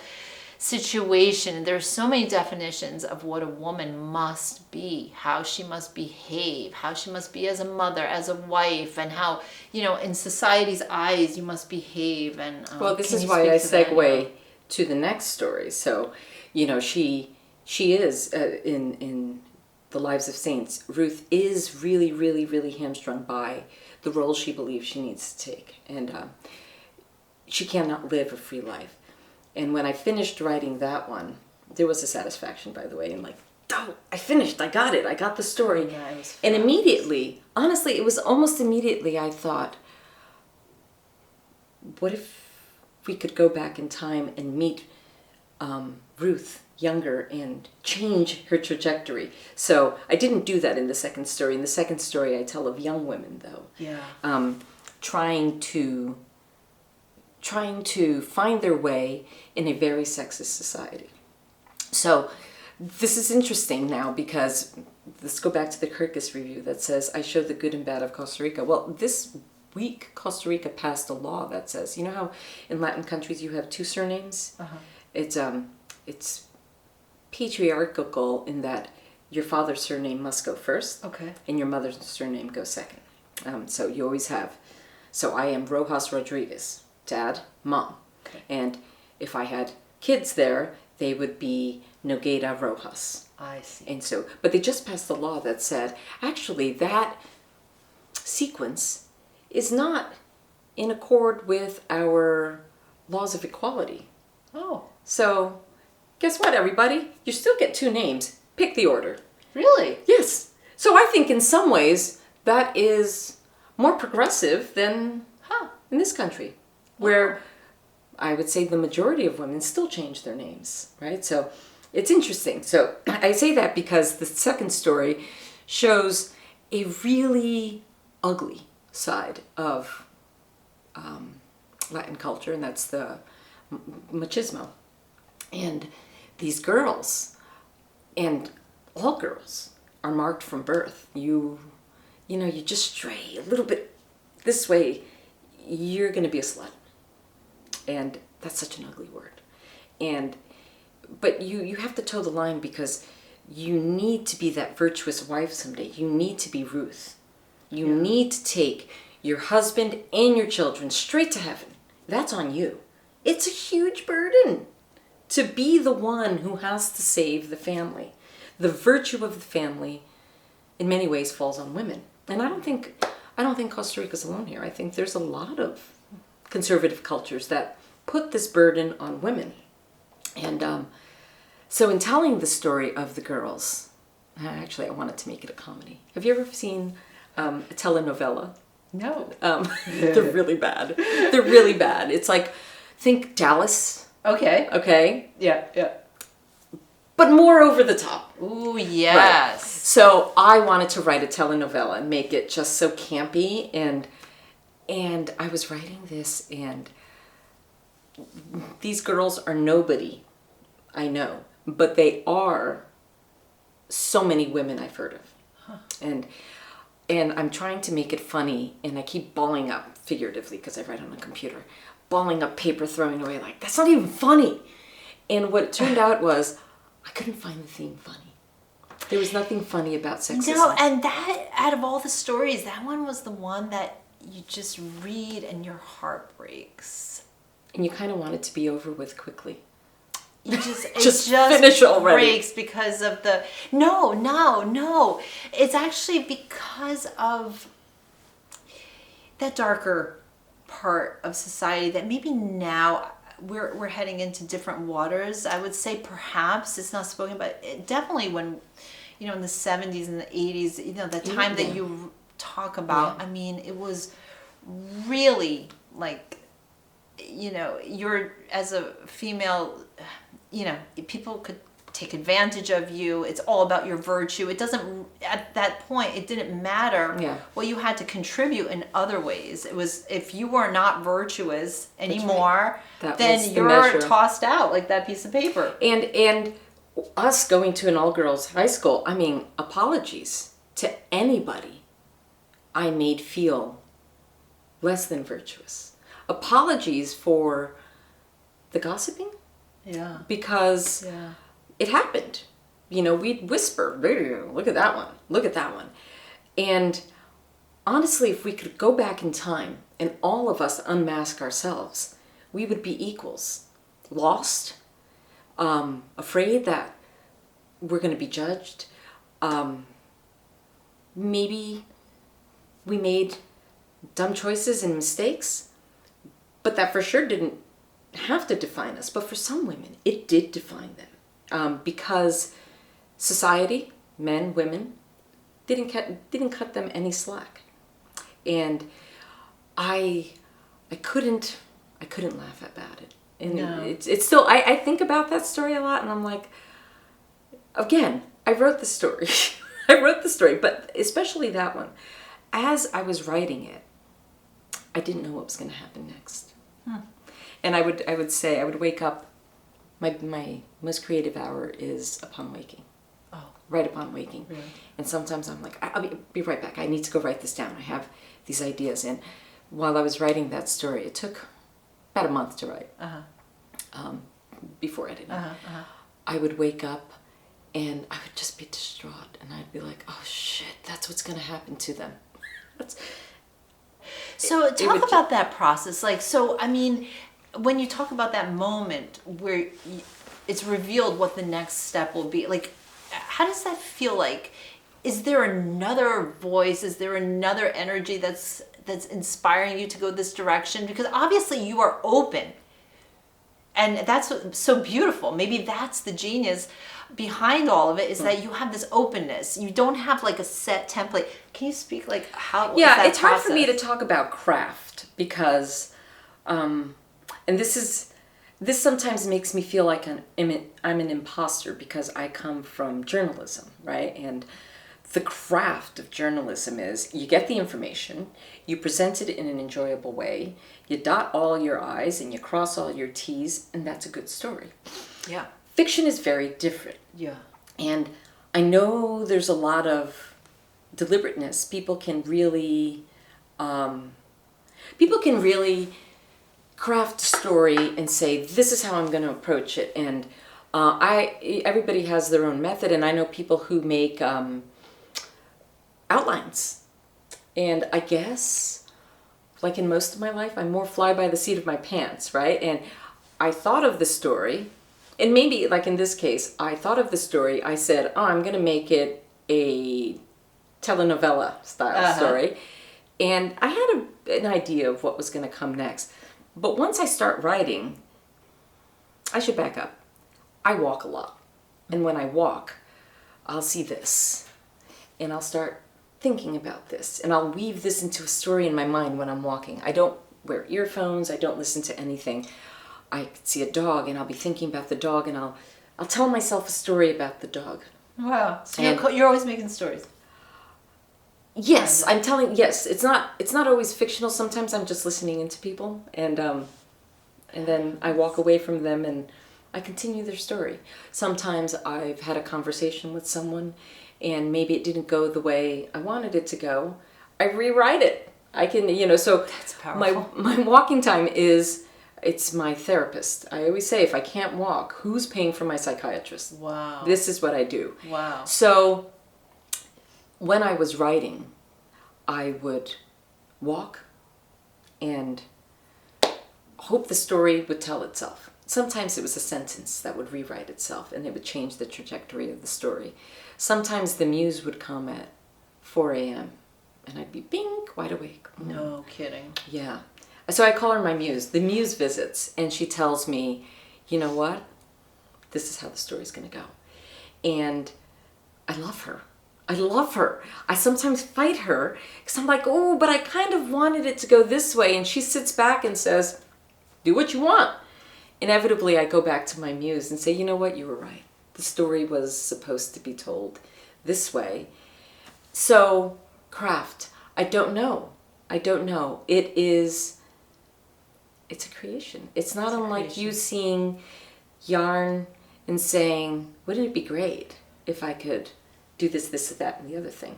situation. There's so many definitions of what a woman must be, how she must behave, how she must be as a mother, as a wife, and how, in society's eyes you must behave. And well, this is why I segue to the next story. So, she is in the Lives of Saints. Ruth is really, really, really hamstrung by the role she believes she needs to take, and she cannot live a free life. And when I finished writing that one, there was a satisfaction, by the way, and like, oh, I finished, I got it, I got the story. Yeah, it was and immediately, honestly, it was almost immediately I thought, what if we could go back in time and meet Ruth younger and change her trajectory? So I didn't do that in the second story. In the second story, I tell of young women, though, trying to find their way in a very sexist society. So this is interesting now because let's go back to the Kirkus review that says, I show the good and bad of Costa Rica. Well, this week, Costa Rica passed a law that says, you know how in Latin countries you have two surnames? It's patriarchal in that your father's surname must go first, and your mother's surname goes second. So you always have. So I am Rojas Rodriguez, dad, mom. And if I had kids there, they would be Nogueira Rojas. I see. And so, but they just passed a law that said, actually, that sequence is not in accord with our laws of equality. Oh. So, guess what, everybody? You still get two names. Pick the order. Really? Yes. So I think in some ways that is more progressive than in this country, where I would say the majority of women still change their names, right? So it's interesting. So I say that because the second story shows a really ugly side of Latin culture, and that's the machismo. And these girls, and all girls, are marked from birth. You just stray a little bit this way, you're going to be a slut. And that's such an ugly word. But you have to toe the line, because you need to be that virtuous wife someday. You need to be Ruth. You need to take your husband and your children straight to heaven. That's on you. It's a huge burden to be the one who has to save the family. The virtue of the family, in many ways, falls on women. And I don't think Costa Rica's alone here. I think there's a lot of conservative cultures that put this burden on women. And so in telling the story of the girls, actually I wanted to make it a comedy. Have you ever seen a telenovela? No. They're really bad. They're really bad. It's like, think Dallas. Okay. Okay? Yeah. But more over the top. Ooh, yes. Right. So I wanted to write a telenovela and make it just so campy, and I was writing this, and these girls are nobody, I know, but they are so many women I've heard of. Huh. And I'm trying to make it funny, and I keep balling up, figuratively, because I write on a computer, balling up paper, throwing away, like, that's not even funny. And what it turned out was, I couldn't find the theme funny. There was nothing funny about sexism. No, and that, out of all the stories, that one was the one that you just read and your heart breaks. And you kind of want it to be over with quickly. You just just finish already. Breaks because of the no. It's actually because of that darker part of society that maybe now we're heading into different waters. I would say perhaps it's not spoken, but definitely when, in the 70s and the 80s, the time that you talk about, I mean, it was really like, you're, as a female, people could take advantage of you. It's all about your virtue. It doesn't, at that point, it didn't matter what you had to contribute in other ways. It was, if you were not virtuous anymore, then you're tossed out like that piece of paper. And us going to an all-girls high school, I mean, apologies to anybody I made feel less than virtuous. Apologies for the gossiping. Yeah. Because it happened. We'd whisper, look at that one, look at that one. And honestly, if we could go back in time and all of us unmask ourselves, we would be equals. Lost, afraid that we're going to be judged. Maybe we made dumb choices and mistakes, but that for sure didn't have to define us. But for some women, it did define them, because society, men, women, didn't cut them any slack, and I couldn't laugh about it. And it's still, I think about that story a lot, and I'm like, again, I wrote the story. But especially that one. As I was writing it, I didn't know what was going to happen next. And I would say, I would wake up, my most creative hour is upon waking. Oh. Right upon waking. Really? And sometimes I'm like, I'll be right back. I need to go write this down. I have these ideas. And while I was writing that story, it took about a month to write. Before editing. I would wake up and I would just be distraught, and I'd be like, oh shit, that's what's going to happen to them. So talk about that process. Like, so, I mean, when you talk about that moment where it's revealed what the next step will be, like, how does that feel like? Is there another voice? Is there another energy that's inspiring you to go this direction? Because obviously you are open. And that's so beautiful. Maybe that's the genius behind all of it is that you have this openness. You don't have like a set template. Can you speak like how? Yeah, it's hard for me to talk about craft because, and this sometimes makes me feel like I'm an imposter because I come from journalism, right? And the craft of journalism is you get the information, you present it in an enjoyable way, you dot all your I's and you cross all your T's, and that's a good story. Yeah. Fiction is very different. Yeah. And I know there's a lot of deliberateness. People can really craft a story and say, this is how I'm going to approach it. And everybody has their own method, and I know people who make outlines. And I guess, like in most of my life, I'm more fly by the seat of my pants, right? And I thought of the story, and maybe like in this case, I thought of the story, I said, oh, I'm going to make it a telenovela style story. And I had an idea of what was going to come next. But once I start writing, I should back up. I walk a lot. And when I walk, I'll see this. And I'll start thinking about this. And I'll weave this into a story in my mind when I'm walking. I don't wear earphones. I don't listen to anything. I see a dog and I'll be thinking about the dog, and I'll tell myself a story about the dog. Wow. So you're always making stories. Yes, yes, it's not always fictional. Sometimes I'm just listening into people, and then I walk away from them and I continue their story. Sometimes I've had a conversation with someone and maybe it didn't go the way I wanted it to go. I rewrite it. I can, so that's powerful. My walking time it's my therapist. I always say, if I can't walk, who's paying for my psychiatrist? Wow. This is what I do. Wow. So when I was writing, I would walk and hope the story would tell itself. Sometimes it was a sentence that would rewrite itself and it would change the trajectory of the story. Sometimes the muse would come at 4 a.m. and I'd be bing, wide awake. No kidding. Yeah. So I call her my muse. The muse visits and she tells me, you know what? This is how the story's going to go. And I love her. I sometimes fight her because I'm like, oh, but I kind of wanted it to go this way. And she sits back and says, do what you want. Inevitably, I go back to my muse and say, you know what? You were right. The story was supposed to be told this way. So, craft. I don't know. It's a creation. It's not unlike you seeing yarn and saying, wouldn't it be great if I could do this, that, and the other thing?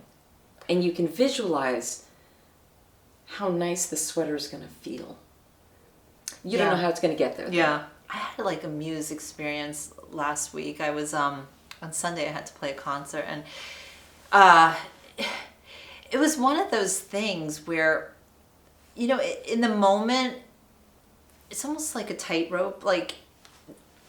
And you can visualize how nice the sweater is going to feel. You don't know how it's going to get there. Yeah. I had like a muse experience last week. I was, on Sunday I had to play a concert, and it was one of those things where, in the moment, it's almost like a tightrope. Like,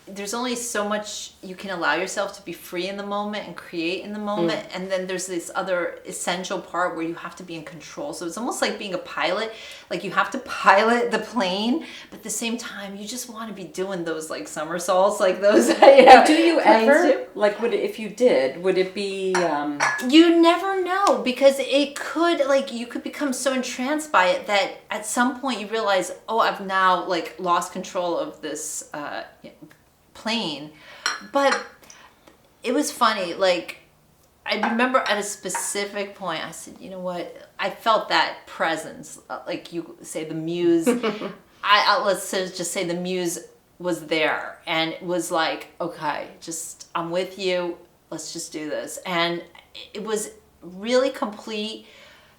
there's only so much you can allow yourself to be free in the moment and create in the moment. And then there's this other essential part where you have to be in control. So it's almost like being a pilot. Like, you have to pilot the plane, but at the same time, you just want to be doing those like somersaults, like those. Do you ever, like, if you did, would it be... You never know, because it could, like, you could become so entranced by it that at some point you realize, oh, I've now like lost control of this plane. But it was funny, like, I remember at a specific point I said, you know what, I felt that presence, like you say, the muse. Let's just say the muse was there, and it was like, okay, just I'm with you, let's just do this. And it was really complete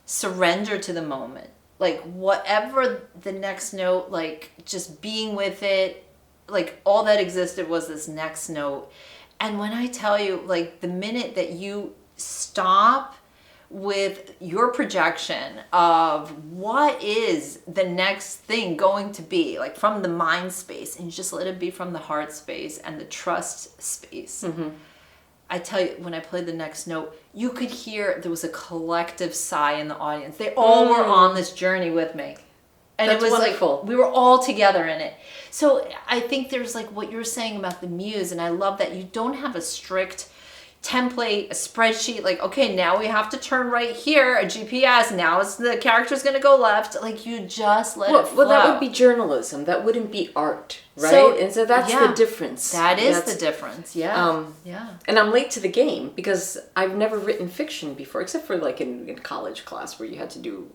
surrender to the moment, like whatever the next note, like just being with it. Like, all that existed was this next note. And when I tell you, like, the minute that you stop with your projection of what is the next thing going to be, like from the mind space, and you just let it be from the heart space and the trust space. I tell you, when I played the next note, you could hear there was a collective sigh in the audience. They all were on this journey with me. And That's it was wonderful. like, we were all together in it. So I think there's like what you're saying about the muse, and I love that you don't have a strict template, a spreadsheet, like, okay, now we have to turn right here, a GPS, now it's the character's gonna go left. Like, you just let it flow. Well, that would be journalism. That wouldn't be art, right? And so that's yeah, the difference. That is the difference, yeah. Yeah. And I'm late to the game because I've never written fiction before, except for like in college class where you had to do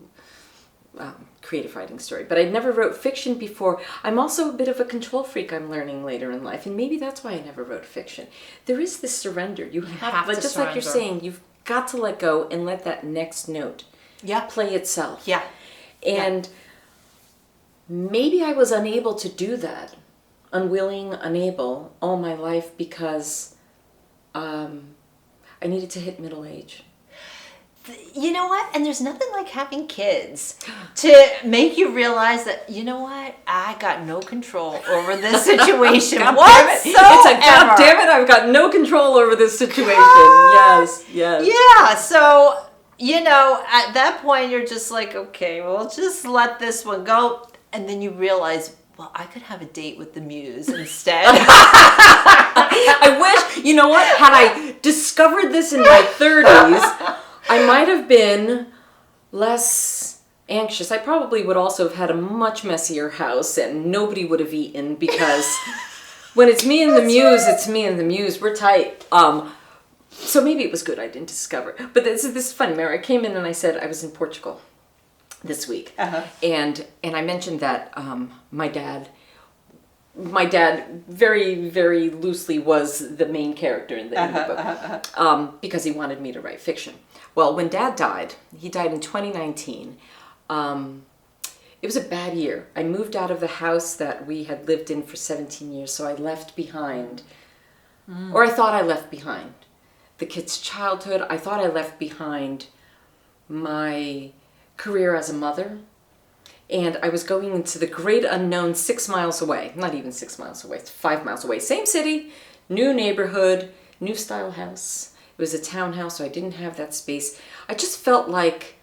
creative writing story. But I never wrote fiction before. I'm also a bit of a control freak, I'm learning later in life. And maybe that's why I never wrote fiction. There is this surrender. You have to just surrender. Like you're saying, you've got to let go and let that next note play itself. Yeah. And maybe I was unable to do that, unwilling, unable, all my life because I needed to hit middle age. You know what? And there's nothing like having kids to make you realize that, you know what? I got no control over this situation whatsoever. It's a God damn it, I've got no control over this situation. Yes. Yeah, so, you know, at that point you're just like, okay, well, just let this one go. And then you realize, well, I could have a date with the muse instead. I wish, you know what? Had I discovered this in my 30s, I might have been less anxious. I probably would also have had a much messier house and nobody would have eaten because when it's me and the muse, it's me and the muse. We're tight. So maybe it was good I didn't discover. But this is funny, Mary. I came in and I said I was in Portugal this week. And I mentioned that my dad very, very loosely was the main character in the book because he wanted me to write fiction. Well, when Dad died, he died in 2019, it was a bad year. I moved out of the house that we had lived in for 17 years, so I left behind, or I thought I left behind, the kids' childhood. I thought I left behind my career as a mother, and I was going into the great unknown 6 miles away. Not even 6 miles away, it's 5 miles away. Same city, new neighborhood, new style house. It was a townhouse, so I didn't have that space. I just felt like,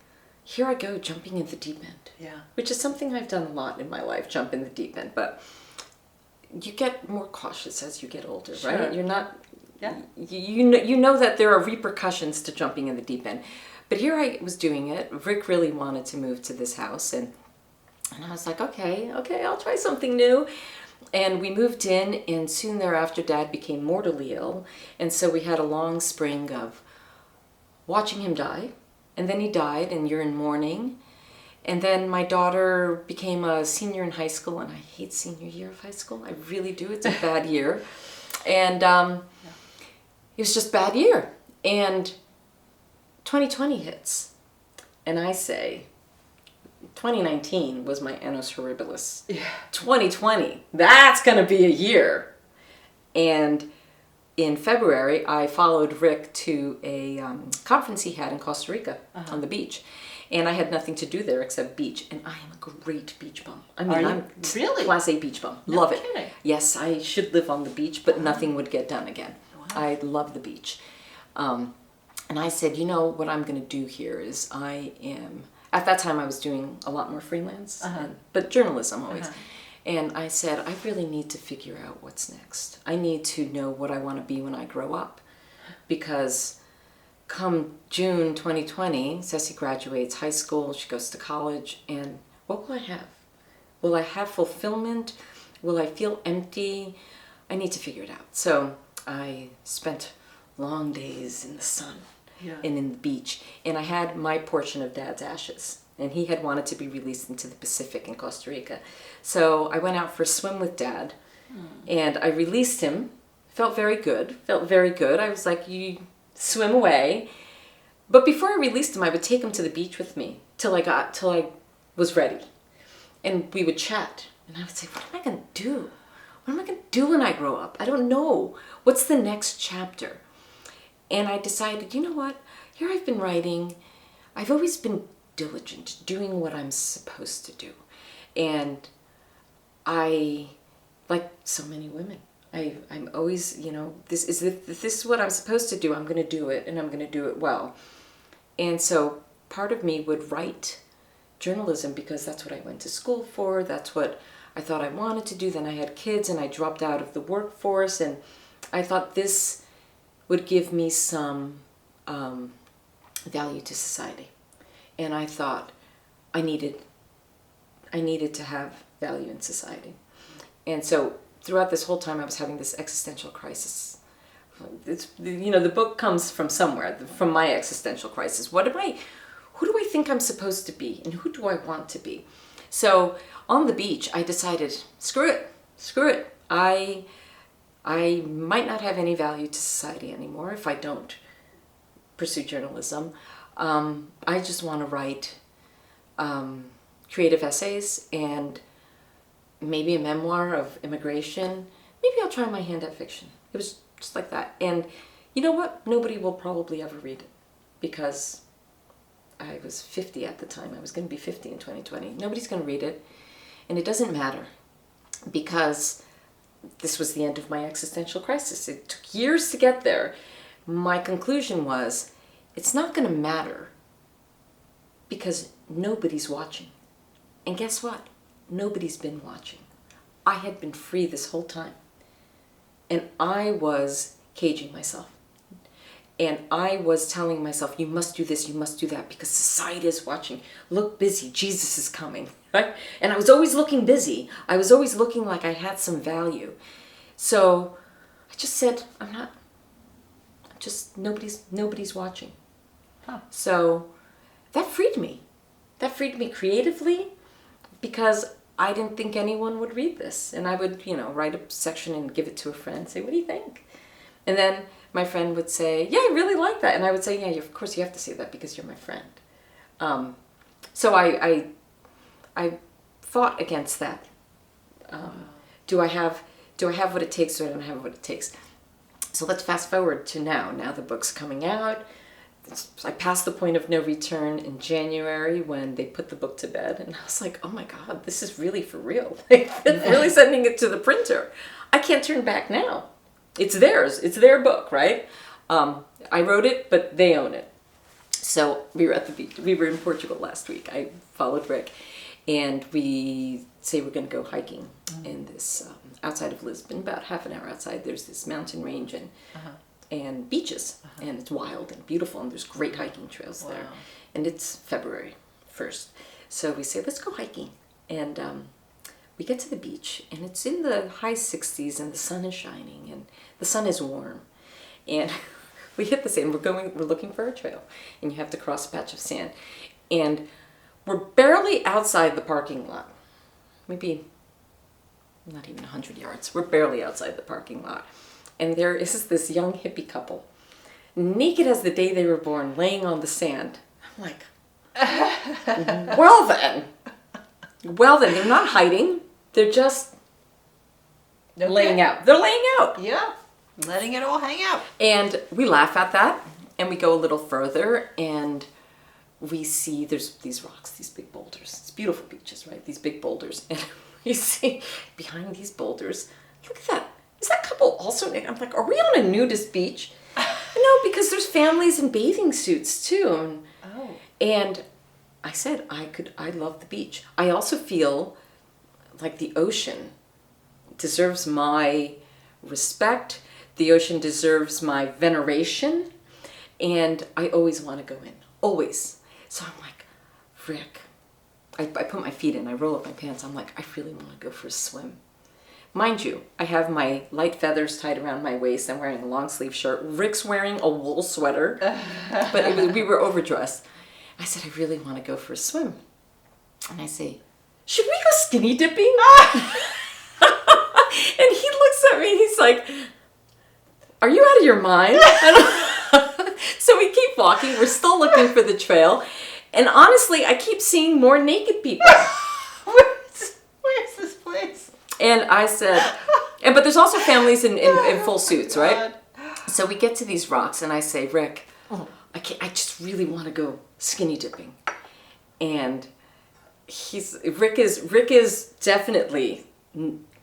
here I go, jumping in the deep end. Yeah. Which is something I've done a lot in my life, jump in the deep end. But you get more cautious as you get older, right? You're not, you know that there are repercussions to jumping in the deep end. But here I was doing it. Rick really wanted to move to this house, and I was like, okay, I'll try something new. And we moved in, and soon thereafter, Dad became mortally ill. And so we had a long spring of watching him die. And then he died, and you're in mourning. And then my daughter became a senior in high school, and I hate senior year of high school. I really do. It's a bad year. And it was just a bad year. And 2020 hits. And I say, 2019 was my annus horribilis. 2020, that's going to be a year. And in February, I followed Rick to a conference he had in Costa Rica on the beach. And I had nothing to do there except beach. And I am a great beach bum. I mean, I'm really class A beach bum. Love it. Kidding. Yes, I should live on the beach, but nothing would get done again. I love the beach. And I said, you know, what I'm going to do here is at that time I was doing a lot more freelance, but journalism always. And I said, I really need to figure out what's next. I need to know what I want to be when I grow up. Because come June 2020, Ceci graduates high school, she goes to college, and what will I have? Will I have fulfillment? Will I feel empty? I need to figure it out. So I spent long days in the sun and in the beach, and I had my portion of Dad's ashes, and he had wanted to be released into the Pacific in Costa Rica. So I went out for a swim with Dad, and I released him. Felt very good. I was like, you swim away. But before I released him, I would take him to the beach with me till I was ready. And we would chat. And I would say, what am I going to do? What am I going to do when I grow up? I don't know. What's the next chapter? And I decided, you know what? Here I've been writing. I've always been diligent, doing what I'm supposed to do. And I, like so many women, I'm always, this is what I'm supposed to do. I'm going to do it, and I'm going to do it well. And so part of me would write journalism because that's what I went to school for. That's what I thought I wanted to do. Then I had kids and I dropped out of the workforce, and I thought this would give me some value to society. And I thought I needed to have value in society. And so throughout this whole time I was having this existential crisis. The book comes from somewhere, from my existential crisis. Who do I think I'm supposed to be, and who do I want to be? So on the beach, I decided, screw it. I might not have any value to society anymore if I don't pursue journalism. I just want to write creative essays and maybe a memoir of immigration. Maybe I'll try my hand at fiction. It was just like that. And you know what? Nobody will probably ever read it because I was 50 at the time. I was going to be 50 in 2020. Nobody's going to read it. And it doesn't matter because this was the end of my existential crisis. It took years to get there. My conclusion was, it's not going to matter because nobody's watching. And guess what? Nobody's been watching. I had been free this whole time. And I was caging myself. And I was telling myself, you must do this, you must do that, because society is watching. Look busy, Jesus is coming, right? And I was always looking busy. I was always looking like I had some value. So I just said, nobody's watching. Huh. So that freed me. That freed me creatively because I didn't think anyone would read this. And I would, write a section and give it to a friend, say, what do you think? And then my friend would say, yeah, I really like that. And I would say, yeah, of course you have to say that because you're my friend. So I fought against that. Do I have what it takes or I don't have what it takes? So let's fast forward to now. Now the book's coming out. I passed the point of no return in January when they put the book to bed. And I was like, oh my God, this is really for real. They're really sending it to the printer. I can't turn back now. It's theirs. It's their book, right? I wrote it, but they own it. So we were at the beach. We were in Portugal last week. I followed Rick. And we say we're going to go hiking in this, outside of Lisbon, about half an hour outside. There's this mountain range and beaches. And it's wild and beautiful. And there's great hiking trails there. And it's February 1st. So we say, let's go hiking. And we get to the beach. And it's in the high 60s. And the sun is shining. And the sun is warm. And we hit the sand. We're looking for a trail. And you have to cross a patch of sand. And we're barely outside the parking lot. Maybe not even 100 yards. We're barely outside the parking lot. And there is this young hippie couple, naked as the day they were born, laying on the sand. I'm like, well then, they're not hiding. They're just laying out. They're laying out. Yeah, letting it all hang out. And we laugh at that, and we go a little further, and we see there's these rocks, these big boulders. It's beautiful beaches, right? These big boulders. And we see behind these boulders, look at that. Is that couple also naked? I'm like, are we on a nudist beach? No, because there's families in bathing suits too. And I said, I love the beach. I also feel like the ocean deserves my respect. The ocean deserves my veneration. And I always want to go in. Always. So I'm like, Rick, I put my feet in, I roll up my pants. I'm like, I really want to go for a swim. Mind you, I have my light feathers tied around my waist. I'm wearing a long sleeve shirt. Rick's wearing a wool sweater, but we were overdressed. I said, I really want to go for a swim. And I say, should we go skinny dipping? And he looks at me, he's like, are you out of your mind? So we keep walking. We're still looking for the trail. And honestly, I keep seeing more naked people. Where's this place? And I said, but there's also families in full suits, right? So we get to these rocks, and I say, Rick, I just really want to go skinny dipping. And Rick is definitely,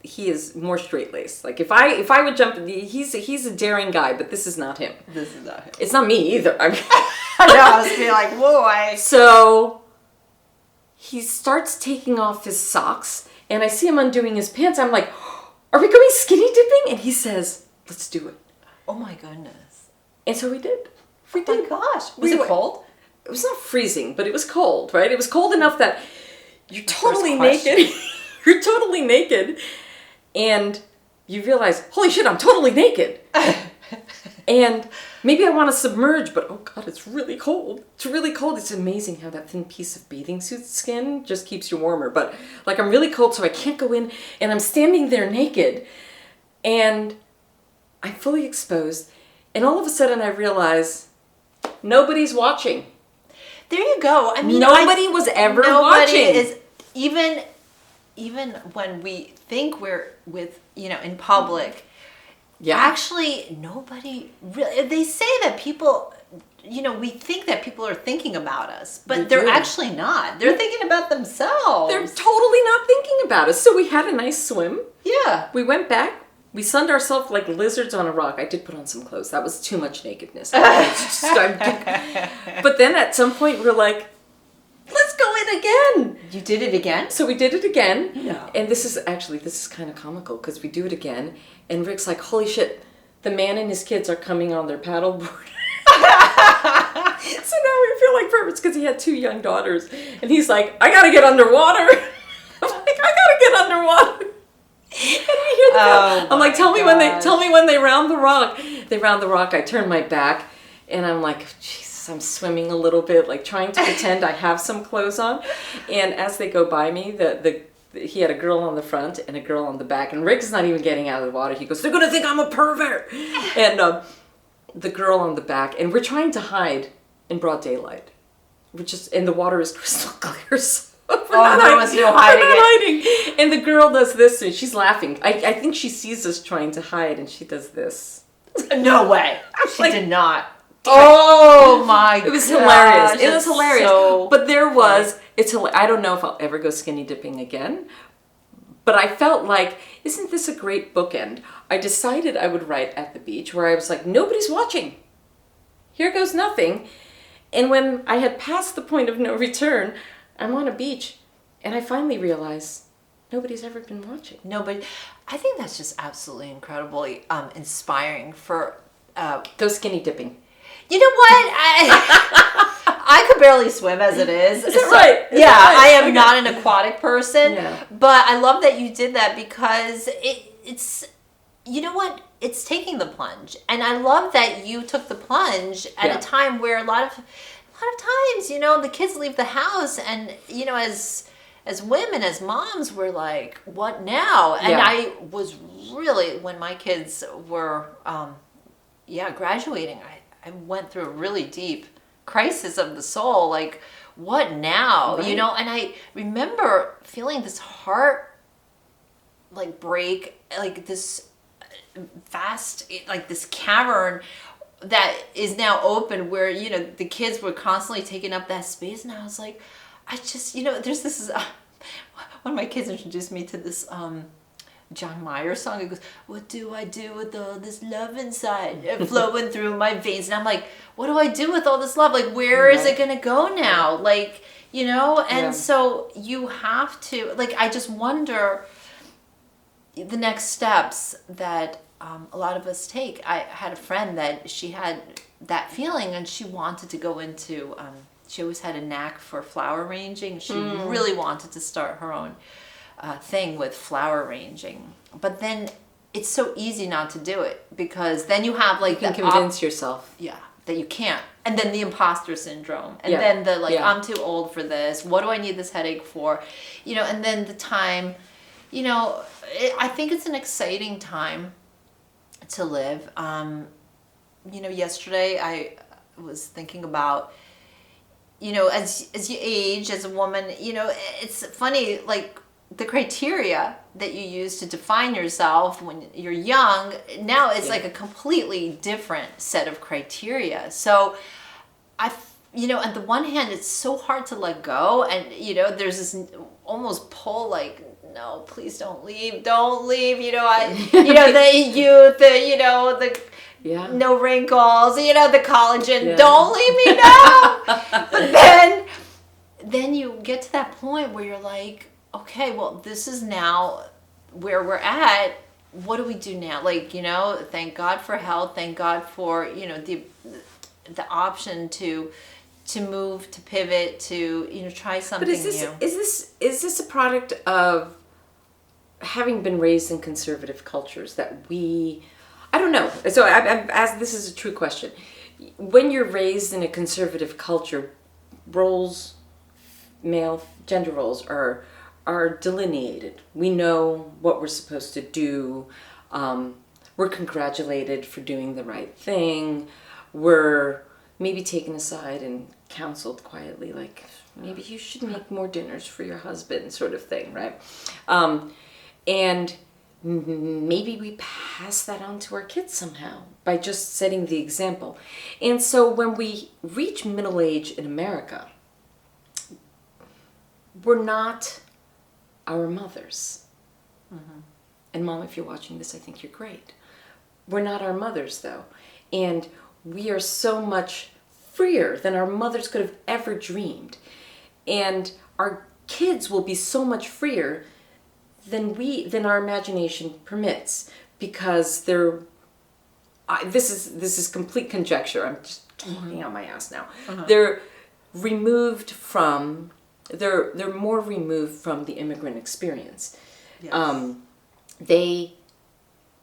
he is more straight-laced. Like if I would jump, he's a daring guy, but this is not him. This is not him. It's not me either. I mean, I know, I was being like, whoa, So he starts taking off his socks, and I see him undoing his pants. I'm like, are we going skinny dipping? And he says, let's do it. Oh my goodness. And so we did. Oh my gosh. Was it cold? It was not freezing, but it was cold, right? It was cold enough that you're totally naked. You're totally naked. And you realize, holy shit, I'm totally naked. And maybe I want to submerge, but oh God, it's really cold. It's really cold. It's amazing how that thin piece of bathing suit skin just keeps you warmer. But like, I'm really cold, so I can't go in, and I'm standing there naked, and I'm fully exposed. And all of a sudden I realize nobody's watching. There you go. I mean, nobody was ever watching. Is even when we think we're with, in public, actually nobody really, they say that people, we think that people are thinking about us, but they're actually not. They're thinking about themselves. They're totally not thinking about us. So we had a nice swim. Yeah. We went back. We sunned ourselves like lizards on a rock. I did put on some clothes. That was too much nakedness. But then at some point we're like, let's go in again. You did it again? So we did it again. No. And this is kind of comical because we do it again. And Rick's like, holy shit, the man and his kids are coming on their paddleboard. So now we feel like perverts because he had 2 young daughters. And he's like, I got to get underwater. I'm like, I got to get underwater. And we hear the I'm like, tell me when they round the rock. They round the rock. I turn my back, and I'm like, Jesus, I'm swimming a little bit, like trying to pretend I have some clothes on. And as they go by me, he had a girl on the front and a girl on the back, and Rick's not even getting out of the water. He goes, they're gonna think I'm a pervert. And the girl on the back, and we're trying to hide in broad daylight. And the water is crystal clear. So there was no hiding. And the girl does this, and she's laughing. I think she sees us trying to hide, and she does this. No way. She did not. Oh my god. It was hilarious. It was hilarious. But there was, I don't know if I'll ever go skinny dipping again, but I felt like, isn't this a great bookend? I decided I would write at the beach where I was like, nobody's watching. Here goes nothing. And when I had passed the point of no return, I'm on a beach, and I finally realized nobody's ever been watching. Nobody. I think that's just absolutely incredibly inspiring for... Go skinny dipping. You know what? I could barely swim as it is. Is that right? I am not an aquatic person, but I love that you did that because it's... You know what? It's taking the plunge. And I love that you took the plunge at a time where a lot of times, the kids leave the house and, as women, as moms, we're like, what now? And I was really, when my kids were, graduating, I went through a really deep crisis of the soul. Like, what now? Right. And I remember feeling this heart, like, break, like this vast, like this cavern that is now open where, the kids were constantly taking up that space. And I was like, I just, there's this, one of my kids introduced me to this John Mayer song. It goes, what do I do with all this love inside flowing through my veins? And I'm like, what do I do with all this love? Like, where is it going to go now? Like, and so you have to, like, I just wonder the next steps that a lot of us take. I had a friend that she had that feeling and she wanted to go into, she always had a knack for flower arranging. She really wanted to start her own thing with flower arranging. But then it's so easy not to do it because then you have like... You can convince yourself. Yeah, that you can't. And then the imposter syndrome. And then the I'm too old for this. What do I need this headache for? And then the time, I think it's an exciting time to live. Yesterday I was thinking about, as you age as a woman, it's funny, like the criteria that you use to define yourself when you're young, now it's like a completely different set of criteria. So on the one hand, it's so hard to let go. And, there's this almost pull like, no, please don't leave. The youth, no wrinkles, the collagen. Don't leave me now. But then then you get to that point where you're like, okay, well, this is now where we're at. What do we do now? Like, thank God for health. Thank God for, the option to move, to pivot, to, try something new. Is this a product of having been raised in conservative cultures that I don't know. So I'm asked, this is a true question. When you're raised in a conservative culture, male gender roles are delineated. We know what we're supposed to do. We're congratulated for doing the right thing. We're maybe taken aside and counseled quietly, like, maybe you should make more dinners for your husband, sort of thing, right? And maybe we pass that on to our kids somehow by just setting the example. And so when we reach middle age in America, we're not our mothers. Mm-hmm. And Mom, if you're watching this, I think you're great. We're not our mothers, though. And we are so much freer than our mothers could have ever dreamed. And our kids will be so much freer than our imagination permits, because this is complete conjecture. I'm just talking out my ass now. Uh-huh. They're more removed from the immigrant experience. Yes. They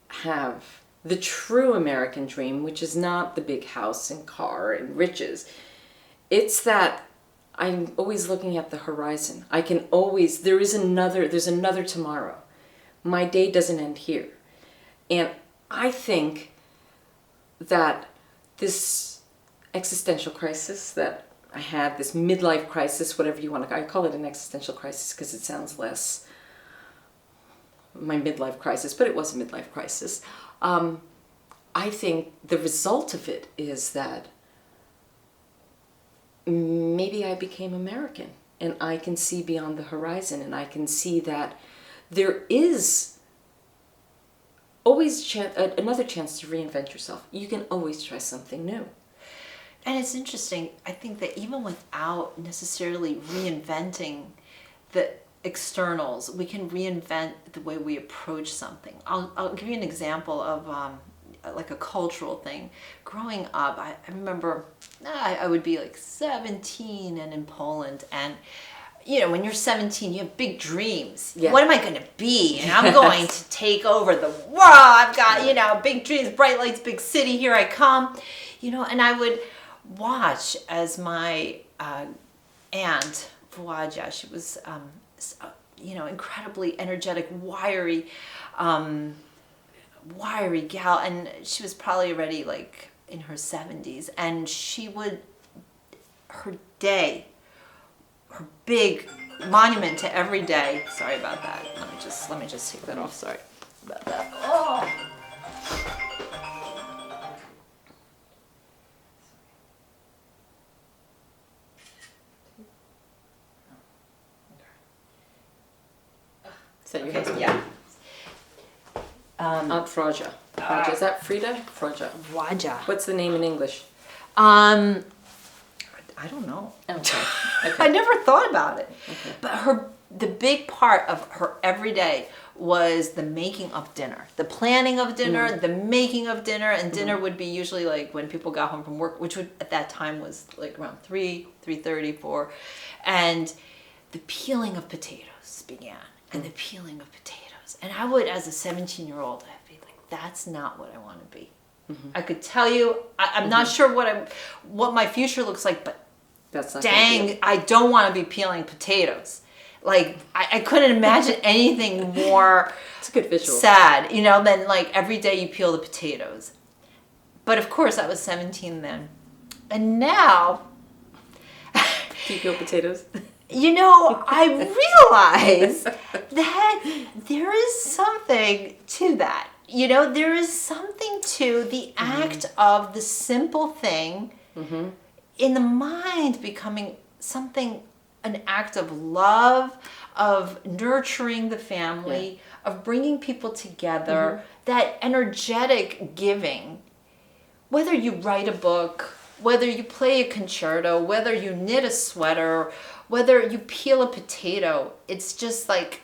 have the true American dream, which is not the big house and car and riches. It's that I'm always looking at the horizon. There's another tomorrow. My day doesn't end here. And I think that this existential crisis that I had, this midlife crisis, whatever you want to, I call it an existential crisis because it sounds less my midlife crisis, but it was a midlife crisis. I think the result of it is that maybe I became American and I can see beyond the horizon, and I can see that there is always another chance to reinvent yourself. You can always try something new. And it's interesting, I think that even without necessarily reinventing the externals, we can reinvent the way we approach something. I'll give you an example of like a cultural thing. Growing up, I remember I would be like 17 and in Poland, and when you're 17, you have big dreams. Yeah. What am I going to be? And I'm going to take over the world. I've got, big dreams, bright lights, big city, here I come. And I would watch as my aunt, Vladia, she was, incredibly energetic, wiry gal. And she was probably already like in her 70s. And her big monument to every day. Sorry about that. Let me just take that off. Sorry about that. Oh. So okay, yeah. Aunt Fraja. Is that Frida? Fraja. Fraja. What's the name in English? I don't know. Okay. I never thought about it. Okay. But the big part of her every day was the making of dinner, the planning of dinner, the making of dinner, and dinner would be usually like when people got home from work, which at that time was like around 3:30, 4, and the peeling of potatoes began, and the peeling of potatoes, and I would, as a 17-year-old, I'd be like, that's not what I want to be. Mm-hmm. I could tell you, I'm not sure what my future looks like, but that's not dang, I don't want to be peeling potatoes. Like, I couldn't imagine anything more it's a good visual. Sad, than like every day you peel the potatoes. But of course, I was 17 then. And now... Do you peel potatoes? I realize that there is something to that. There is something to the act of the simple thing in the mind becoming something, an act of love, of nurturing the family, of bringing people together, that energetic giving. Whether you write a book, whether you play a concerto, whether you knit a sweater, whether you peel a potato, it's just like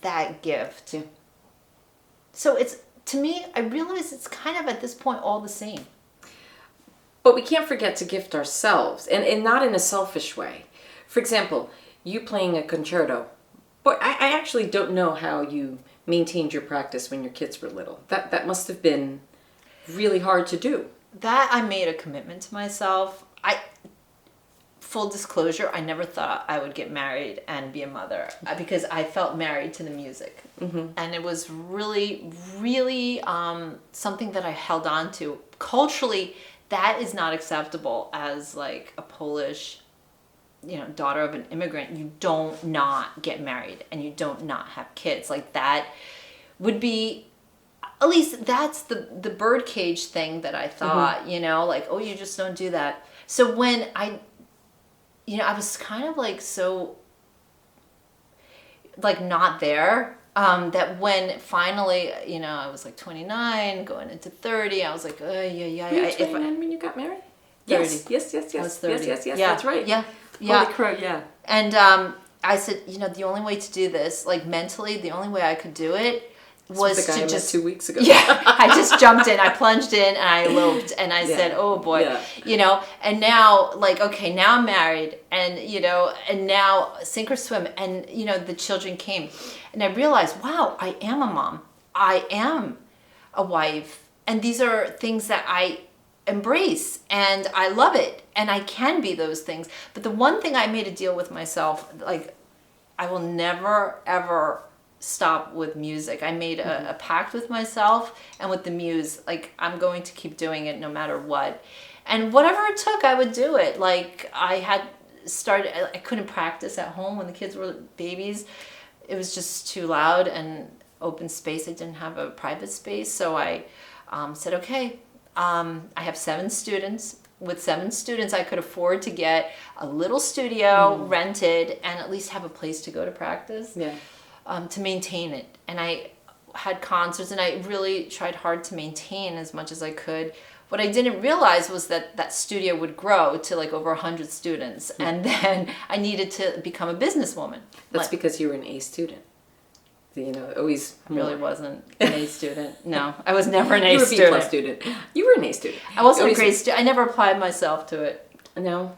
that gift. Yeah. So it's, to me, I realize it's kind of at this point all the same. But we can't forget to gift ourselves, and not in a selfish way. For example, you playing a concerto. Boy, I actually don't know how you maintained your practice when your kids were little. That must have been really hard to do. That I made a commitment to myself. Full disclosure, I never thought I would get married and be a mother because I felt married to the music. Mm-hmm. And it was really, really something that I held on to. Culturally, that is not acceptable as like a Polish, daughter of an immigrant. You don't not get married and you don't not have kids. Like that would be, at least that's the birdcage thing that I thought, mm-hmm. Like, oh, you just don't do that. So when I was kind of like so, like not there, that when finally, I was like 29, going into 30, I was like, yeah. Were you 29 when you got married? 30. Yes. I was 30. Yes, yeah. That's right. Yeah. Holy crow, yeah. And I said, the only way to do this, like mentally, the only way I could do it was the guy to just 2 weeks ago. Yeah, I just jumped in, I plunged in, and I eloped, and I said, "Oh boy," And now, like, okay, now I'm married, and and now sink or swim, and the children came, and I realized, wow, I am a mom, I am a wife, and these are things that I embrace, and I love it, and I can be those things. But the one thing I made a deal with myself, like, I will never ever stop with music. I made a pact with myself and with the muse, like I'm going to keep doing it no matter what, and whatever it took, I would do it. Like I couldn't practice at home when the kids were babies. It was just too loud and open space. I didn't have a private space, so I said, okay, I have 7 students. With 7 students, I could afford to get a little studio rented and at least have a place to go to practice. Yeah. To maintain it. And I had concerts, and I really tried hard to maintain as much as I could. What I didn't realize was that studio would grow to like over 100 students, and then I needed to become a businesswoman. That's because you were an A student. Always really wasn't an A student. No, I was never an A student. You were a B+ student. You were an A student. I wasn't a great student. I never applied myself to it. No.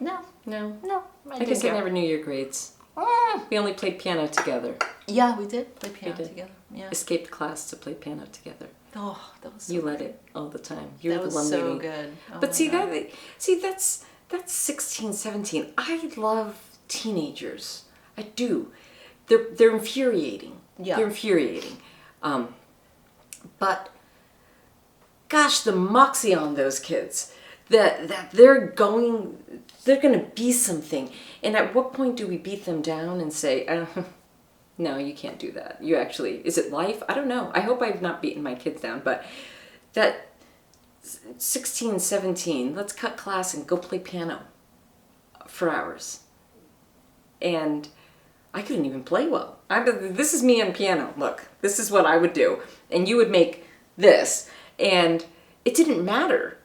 I guess I never knew your grades. We only played piano together. Yeah, we did play piano together. Yeah. Escaped class to play piano together. Oh, that was so You good. led it all the time. You were that the one was so leading. good. Oh But God. that's 16, 17. I love teenagers. I do. They're infuriating. Yeah. They're infuriating. But gosh, the moxie on those kids. That they're going to be something. And at what point do we beat them down and say, no, you can't do that. You actually, is it life? I don't know. I hope I've not beaten my kids down, but that 16, 17, let's cut class and go play piano for hours. And I couldn't even play well. This is me on piano. Look, this is what I would do. And you would make this. And it didn't matter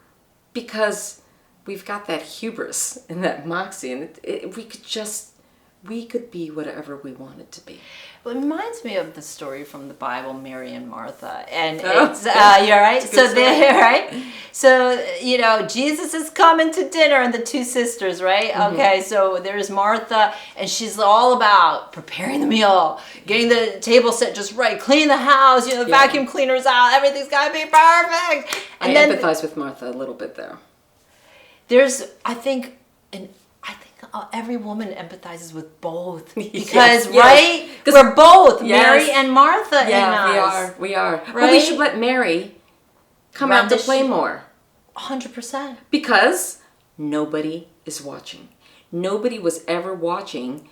because we've got that hubris and that moxie, and we could be whatever we wanted to be. Well, it reminds me of the story from the Bible, Mary and Martha, and it's you're right. So they're right. So Jesus is coming to dinner, and the 2 sisters, right? Mm-hmm. Okay, so there's Martha, and she's all about preparing the meal, getting the table set just right, cleaning the house. The vacuum cleaner's out, everything's gotta be perfect. And I empathize with Martha a little bit there. I think every woman empathizes with both because right, we're both Mary and Martha. Yeah, we are. Right? But we should let Mary come out to play more. 100%. Because nobody is watching. Nobody was ever watching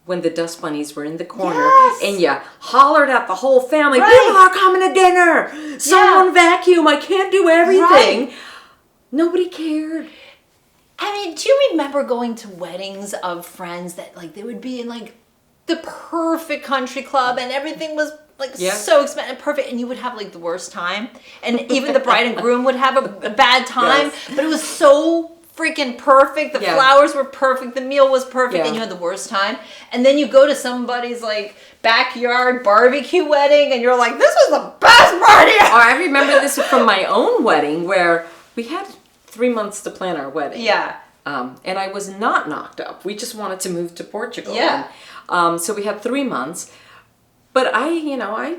when the dust bunnies were in the corner, and you hollered at the whole family. Right. People are coming to dinner. Someone vacuum. I can't do everything. Right. Nobody cared. I mean, do you remember going to weddings of friends that like they would be in like the perfect country club and everything was like so expensive, perfect, and you would have like the worst time, and even the bride and groom would have a bad time, but it was so freaking perfect. The flowers were perfect. The meal was perfect. And you had the worst time. And then you go to somebody's like backyard barbecue wedding and you're like, this was the best party. Or I remember this from my own wedding where we had 3 months to plan our wedding. Yeah. And I was not knocked up. We just wanted to move to Portugal. Yeah. And, so we had 3 months. But I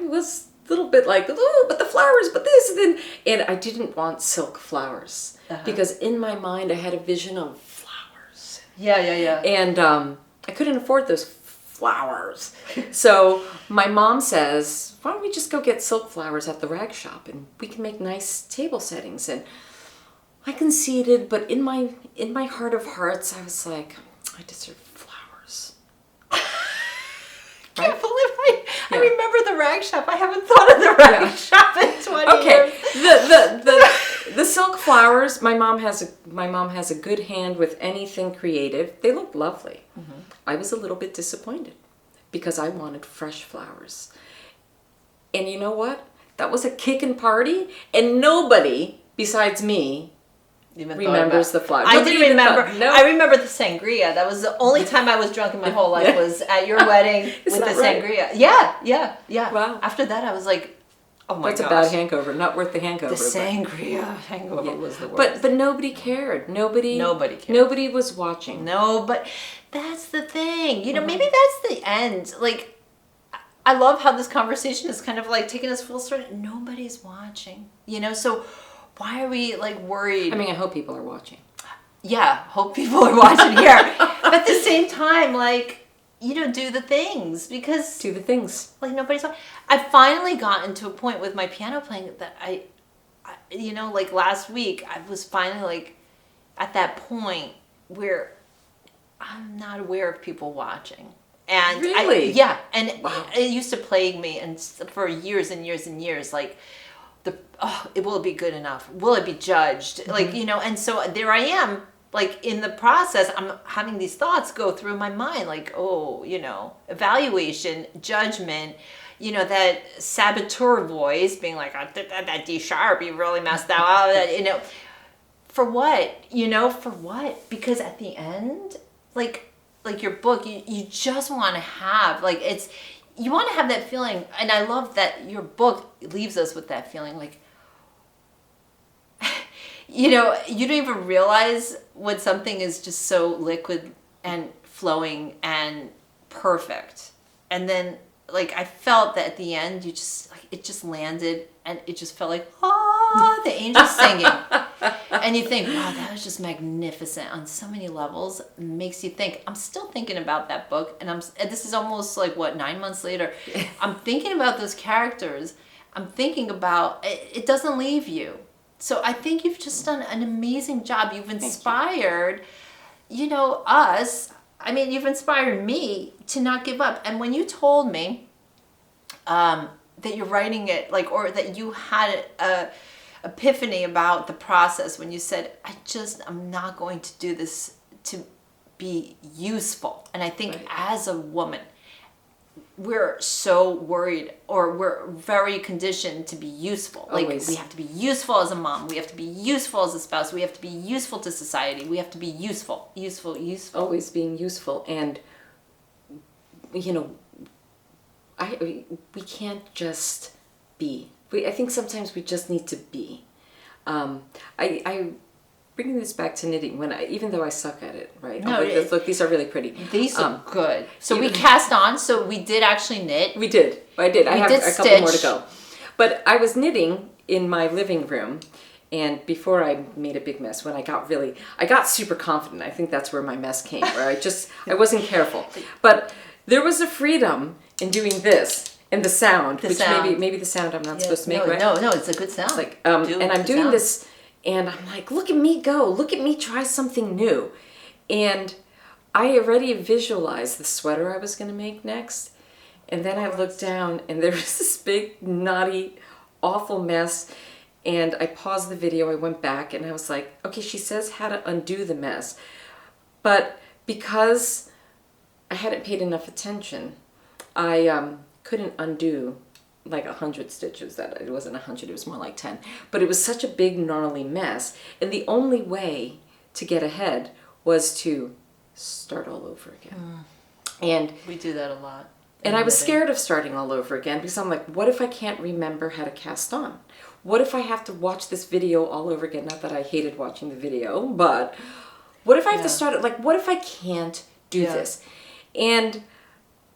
was a little bit like, oh, but the flowers, but this. And I didn't want silk flowers. Because in my mind, I had a vision of flowers. Yeah. And I couldn't afford those flowers. So my mom says, why don't we just go get silk flowers at the rag shop and we can make nice table settings. And I conceded, but in my heart of hearts, I was like, I deserve flowers. I can't believe I remember the rag shop. I haven't thought of the rag shop in 20 years. The silk flowers, my mom has a good hand with anything creative. They look lovely. Mm-hmm. I was a little bit disappointed because I wanted fresh flowers. And you know what? That was a kickin' party and nobody besides me remembers the flowers. I did remember. I remember the sangria. That was the only time I was drunk in my whole life was at your wedding with the sangria. Yeah. Wow. After that, I was like, oh my gosh. That's a bad hangover. Not worth the hangover. The sangria hangover was the worst. But nobody cared. Nobody cared. Nobody was watching. No, but that's the thing. Maybe that's the end. Like, I love how this conversation is kind of like taking us full circle. Nobody's watching. So why are we like worried? I mean, I hope people are watching. Yeah, hope people are watching here. But at the same time, like, do the things because do the things. Like nobody's watching. I finally gotten to a point with my piano playing that I like last week, I was finally like at that point where I'm not aware of people watching. And really? Wow. It used to plague me and for years and years and years, like will it be good enough? Will it be judged? Mm-hmm. Like, and so there I am, like in the process, I'm having these thoughts go through my mind, like, evaluation, judgment, that saboteur voice being like, that D sharp, you really messed that up, for what? For what? Because at the end, like your book, you just want to have, like, you want to have that feeling, and I love that your book leaves us with that feeling, like, you don't even realize when something is just so liquid and flowing and perfect. And then, like, I felt that at the end, it just landed, and it just felt like, the angels singing. And you think, wow, that was just magnificent on so many levels. It makes you think. I'm still thinking about that book, and this is almost like 9 months later. I'm thinking about those characters. I'm thinking about it doesn't leave you. So I think you've just done an amazing job. You've inspired, us. I mean, you've inspired me to not give up. And when you told me that you're writing it, like, or that you had a epiphany about the process when you said, I'm not going to do this to be useful. And I think as a woman, we're so worried, or we're very conditioned to be useful. Like, Always. We have to be useful as a mom. We have to be useful as a spouse. We have to be useful to society. We have to be useful. Always being useful. And, we can't just be. I think sometimes we just need to be. I bringing this back to knitting, even though I suck at it, right? No, look, these are really pretty. These are good. So we cast on. So we did actually knit. We did. I did. I have a couple more to go. But I was knitting in my living room, and before I made a big mess, when I got super confident. I think that's where my mess came, where I wasn't careful. But there was a freedom in doing this. And the sound, maybe the sound I'm not supposed to make, right? No, it's a good sound. It's like, and I'm doing this, and I'm like, look at me go. Look at me try something new. And I already visualized the sweater I was going to make next. And then I looked down, and there was this big, naughty, awful mess. And I paused the video. I went back, and I was like, okay, she says how to undo the mess. But because I hadn't paid enough attention, I couldn't undo like 100 stitches. That it wasn't 100, it was more like 10. But it was such a big, gnarly mess. And the only way to get ahead was to start all over again. And we do that a lot. And I was scared of starting all over again because I'm like, what if I can't remember how to cast on? What if I have to watch this video all over again? Not that I hated watching the video, but what if I have to start it? Like, what if I can't do this? And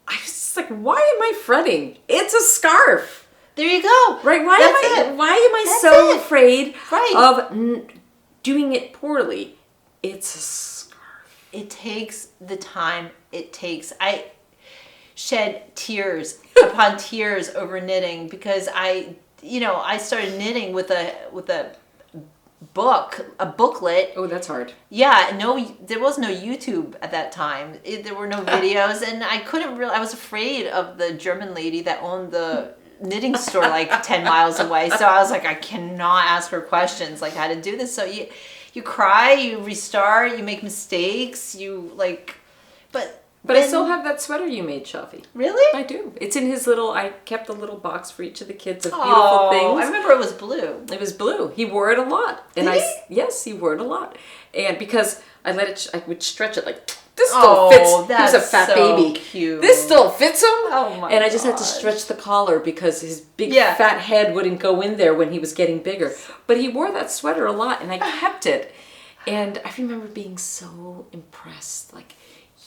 I was just like, why am I fretting? It's a scarf. There you go. Right? Why am I so afraid of doing it poorly? It's a scarf. It takes the time it takes. I shed tears upon tears over knitting because I started knitting with a booklet. Oh, that's hard. Yeah, there was no YouTube at that time. There were no videos, and I couldn't I was afraid of the German lady that owned the knitting store like 10 miles away. So I was like, I cannot ask her questions like how to do this. So you cry, you restart, you make mistakes, But I still have that sweater you made, Shafi. Really? I do. It's in his I kept a little box for each of the kids of beautiful things. I remember it was blue. It was blue. He wore it a lot. Did he? Yes, he wore it a lot. And because I would stretch it like, this still fits. He was a fat baby. Cute. This still fits him. Oh my And I just had to stretch the collar because his big fat head wouldn't go in there when he was getting bigger. But he wore that sweater a lot and I kept it. And I remember being so impressed. Like,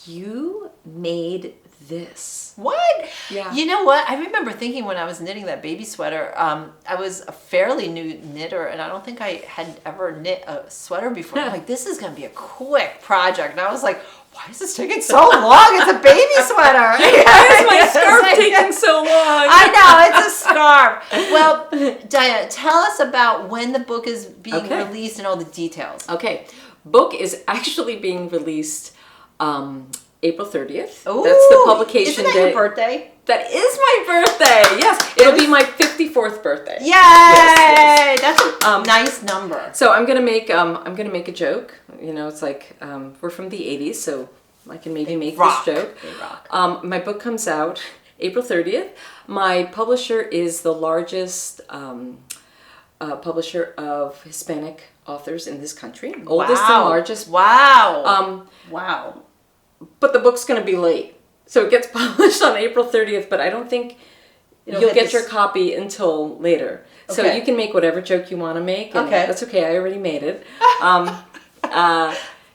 you made this. What? Yeah. You know what? I remember thinking when I was knitting that baby sweater, I was a fairly new knitter, and I don't think I had ever knit a sweater before. I'm like, this is going to be a quick project. And I was like, why is this taking so long? It's a baby sweater. Why is my scarf taking so long? I know, it's a scarf. Well, Diana, tell us about when the book is being released and all the details. Okay. Book is actually being released April 30th. Ooh, that's the publication day. Isn't that your birthday? That is my birthday. Yes, it'll be my 54th birthday. Yay! Yes. That's a nice number. So I'm gonna make a joke. You know, it's like we're from the 80s, so I can maybe make this joke. They rock. My book comes out April 30th. My publisher is the largest publisher of Hispanic authors in this country. Oldest and largest. Wow. Wow. But the book's going to be late. So it gets published on April 30th, but I don't think you'll get your copy until later. Okay. So you can make whatever joke you want to make. And that's okay. I already made it.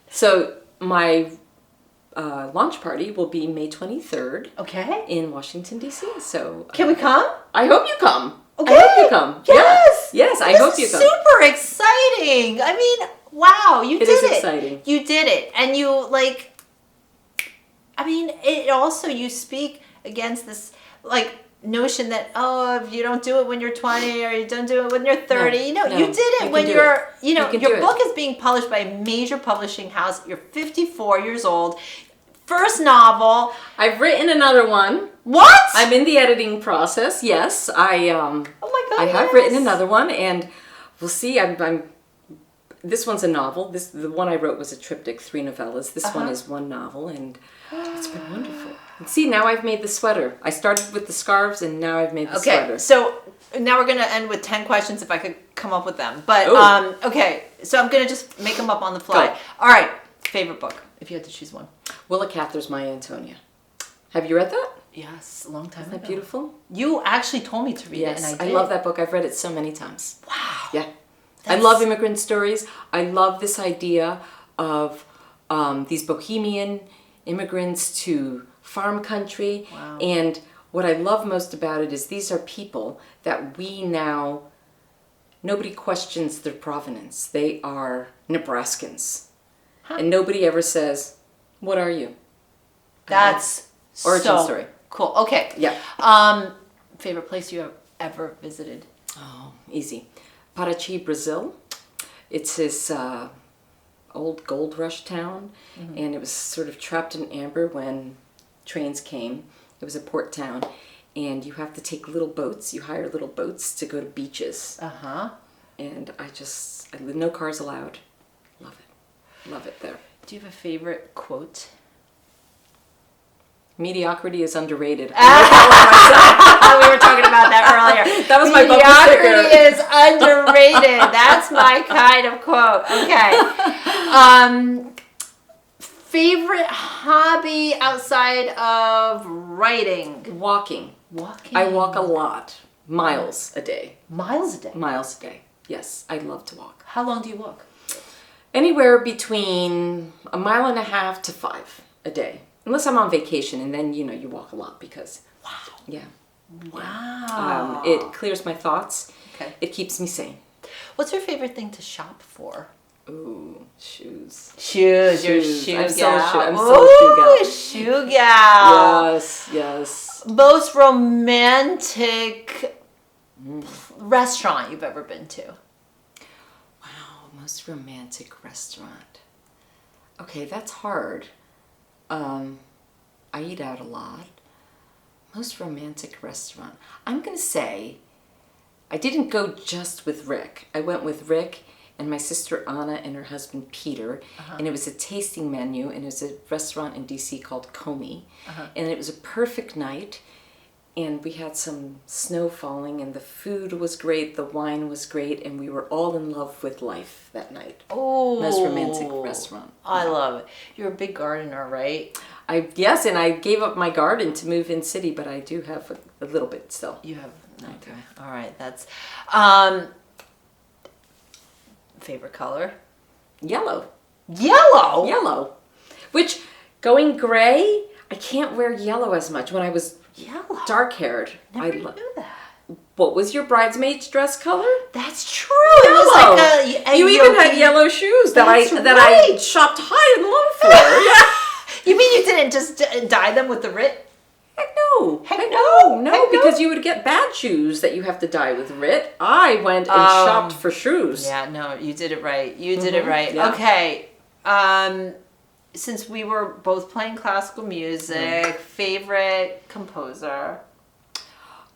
So my launch party will be May 23rd. Okay. In Washington, D.C. So can we come? I hope you come. Okay. I hope you come. Yes. Yeah. Yes, I hope you come. Super exciting. I mean, wow, you did it. It is exciting. You did it. And you it also, you speak against this notion that, if you don't do it when you're 20 or you don't do it when you're 30, you did it when your book is being published by a major publishing house. You're 54 years old. First novel. I've written another one. What? I'm in the editing process. Yes, oh my God. I have written another one, and we'll see. This one's a novel. The one I wrote was a triptych, 3 novellas. This one is one novel, and it's been wonderful. And see, now I've made the sweater. I started with the scarves, and now I've made the sweater. Okay, so now we're going to end with 10 questions if I could come up with them. But, okay, so I'm going to just make them up on the fly. Go. All right, favorite book, if you had to choose one. Willa Cather's My Antonia. Have you read that? Yes, a long time ago. Isn't that beautiful? You actually told me to read it, and I did. I love that book. I've read it so many times. Wow. Yeah. I love immigrant stories. I love this idea of these bohemian immigrants to farm country. Wow. And what I love most about it is these are people that nobody questions their provenance. They are Nebraskans. And nobody ever says, what are you? That's origin story. Cool. Okay. Yeah. Favorite place you have ever visited? Oh, easy. Paraty, Brazil. It's this old gold rush town, and it was sort of trapped in amber when trains came. It was a port town, and you have to take little boats. You hire little boats to go to beaches. And no cars allowed. Love it. Love it there. Do you have a favorite quote? Mediocrity is underrated. We were talking about that earlier. That was my bumper sticker. Mediocrity is underrated. That's my kind of quote. Okay. Favorite hobby outside of writing? Walking. Walking. I walk a lot. Miles a day. Miles a day? Miles a day. Yes, I love to walk. How long do you walk? Anywhere between 1.5 to 5 a day. Unless I'm on vacation, and then, you walk a lot because, yeah. Wow. It clears my thoughts. Okay. It keeps me sane. What's your favorite thing to shop for? Ooh, shoes. Shoes. You're a shoe I'm gal. so shoe gal. Shoe gal. Yes. Most romantic restaurant you've ever been to? Wow, most romantic restaurant. Okay, that's hard. I eat out a lot. Most romantic restaurant. I'm going to say I didn't go just with Rick. I went with Rick and my sister Anna and her husband Peter, and it was a tasting menu, and it was a restaurant in DC called Comey, and it was a perfect night, and we had some snow falling, and the food was great, the wine was great, and we were all in love with life that night. Oh, most romantic restaurant. I love it. You're a big gardener, right? Yes, and I gave up my garden to move in city, but I do have a little bit still. You have. Okay. All right. That's. Favorite color? Yellow. Yellow. Which, going gray, I can't wear yellow as much. When I was Yellow. Dark-haired, Never knew that. What was your bridesmaid's dress color? That's true. It was like a you even had yellow shoes that I shopped high and low for. You mean you didn't just dye them with the RIT? Heck no. No, because you would get bad shoes that you have to dye with RIT. I went and shopped for shoes. Yeah, no, you did it right. Yeah. Okay. Since we were both playing classical music, favorite composer?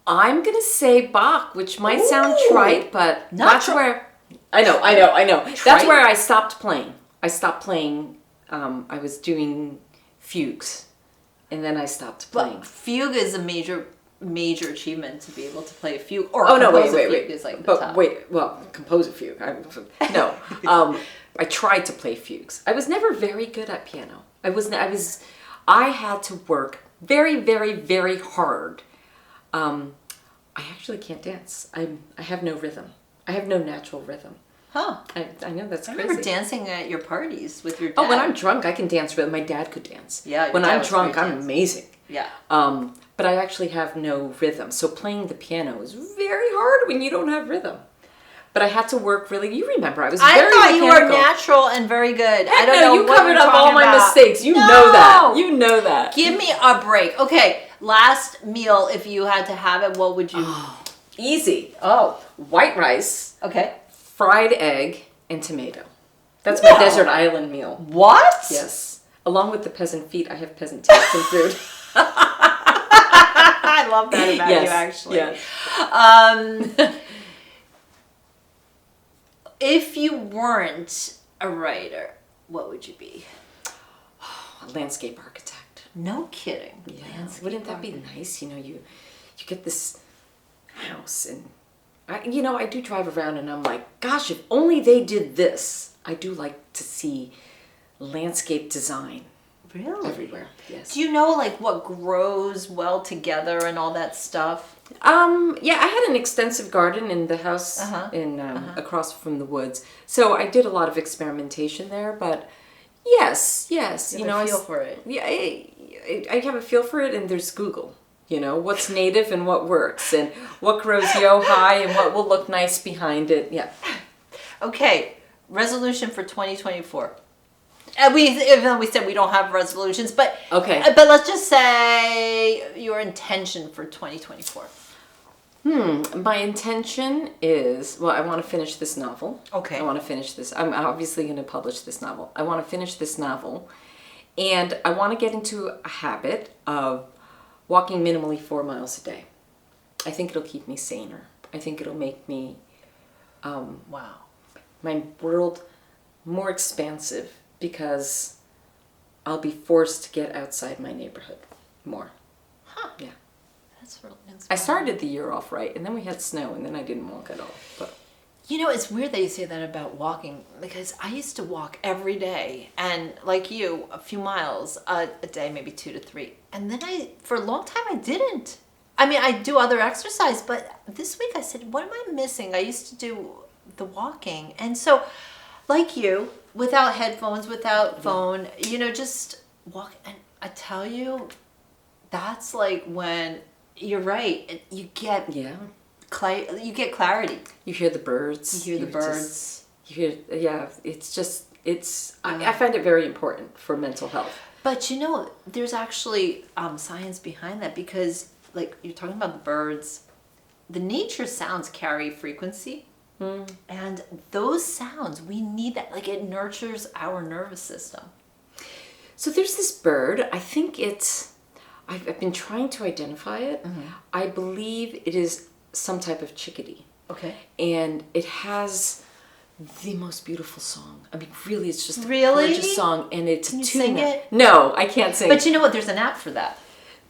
I'm going to say Bach, which might sound trite, but that's where... I know. That's where I stopped playing. I was doing fugues. And then I stopped playing. But fugue is a major achievement to be able to play a fugue. Or wait. Fugue is like the top. Compose a fugue. I tried to play fugues. I was never very good at piano. I had to work very, very, very hard. I actually can't dance. I have no rhythm. I have no natural rhythm. Huh. I know that's crazy. I remember dancing at your parties with your dad. Oh, when I'm drunk, I can dance. My dad could dance. Yeah. When I'm drunk, I'm amazing. Yeah. But I actually have no rhythm. So playing the piano is very hard when you don't have rhythm. But I had to work really. You remember, I thought mechanical. You were natural and very good. I don't know you what covered you're up all my mistakes. You know that. Give me a break. Okay, last meal, if you had to have it, what would you? Easy. White rice. Okay. Fried egg and tomato. That's my desert island meal. What? Yes. Along with the peasant feet, I have peasant taste in food. I love that about you, actually. Yes. If you weren't a writer, what would you be? A landscape architect. No kidding. Yeah. Wouldn't that be nice? You get this house and I do drive around and I'm like, gosh, if only they did this. I do like to see landscape design. Really? Everywhere, yes. Do you know what grows well together and all that stuff? Yeah, I had an extensive garden in the house across from the woods. So I did a lot of experimentation there, but yes. You have a feel for it. Yeah, I have a feel for it, and there's Google. What's native and what works, and what grows high and what will look nice behind it. Yeah. Okay, resolution for 2024. Even though we said we don't have resolutions, but okay. But let's just say your intention for 2024. My intention is, I want to finish this novel. Okay. I want to finish this. I'm obviously going to publish this novel. I want to finish this novel, and I want to get into a habit of walking minimally 4 miles a day. I think it'll keep me saner. I think it'll make me, my world more expansive, because I'll be forced to get outside my neighborhood more. Huh. Yeah. That's really inspiring. I started the year off right, and then we had snow, and then I didn't walk at all. But You know, it's weird that you say that about walking, because I used to walk every day, and like you, a few miles a day, maybe 2 to 3. And then for a long time, I didn't. I mean, I do other exercise, but this week I said, what am I missing? I used to do the walking. And so, like you, without headphones, without phone, you know, just walk. And I tell you, that's like when you're right. You get you get clarity. You hear the birds. You hear the birds. I find it very important for mental health. But you know, there's actually science behind that, because like you're talking about the birds, the nature sounds carry frequency. And those sounds, we need that. Like, it nurtures our nervous system. So there's this bird. I think I've been trying to identify it. I believe it is some type of chickadee. Okay. And it has the most beautiful song. I mean, really, it's just a Really? gorgeous song. And it's Can you sing it? No, I can't sing. But you know what? There's an app for that.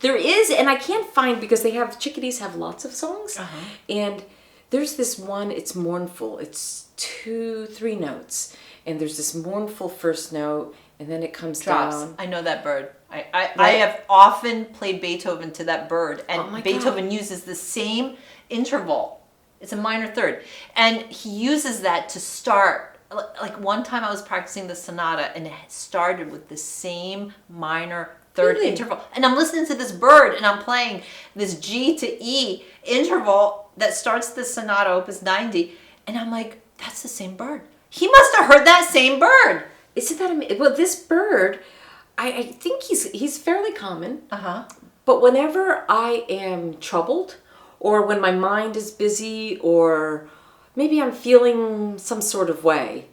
There is, and I can't find, because chickadees have lots of songs. And there's this one, it's mournful. It's 2-3 notes. And there's this mournful first note, and then it comes down. I know that bird. I have often played Beethoven to that bird, and Beethoven uses the same interval. It's a minor third, and he uses that to start. Like one time I was practicing the sonata, and it started with the same minor third interval, and I'm listening to this bird, and I'm playing this G to E interval that starts the sonata, opus 90, and I'm like, that's the same bird. He must have heard that same bird. Isn't that amazing? Well, this bird, I think he's fairly common. But whenever I am troubled, or when my mind is busy, or maybe I'm feeling some sort of way,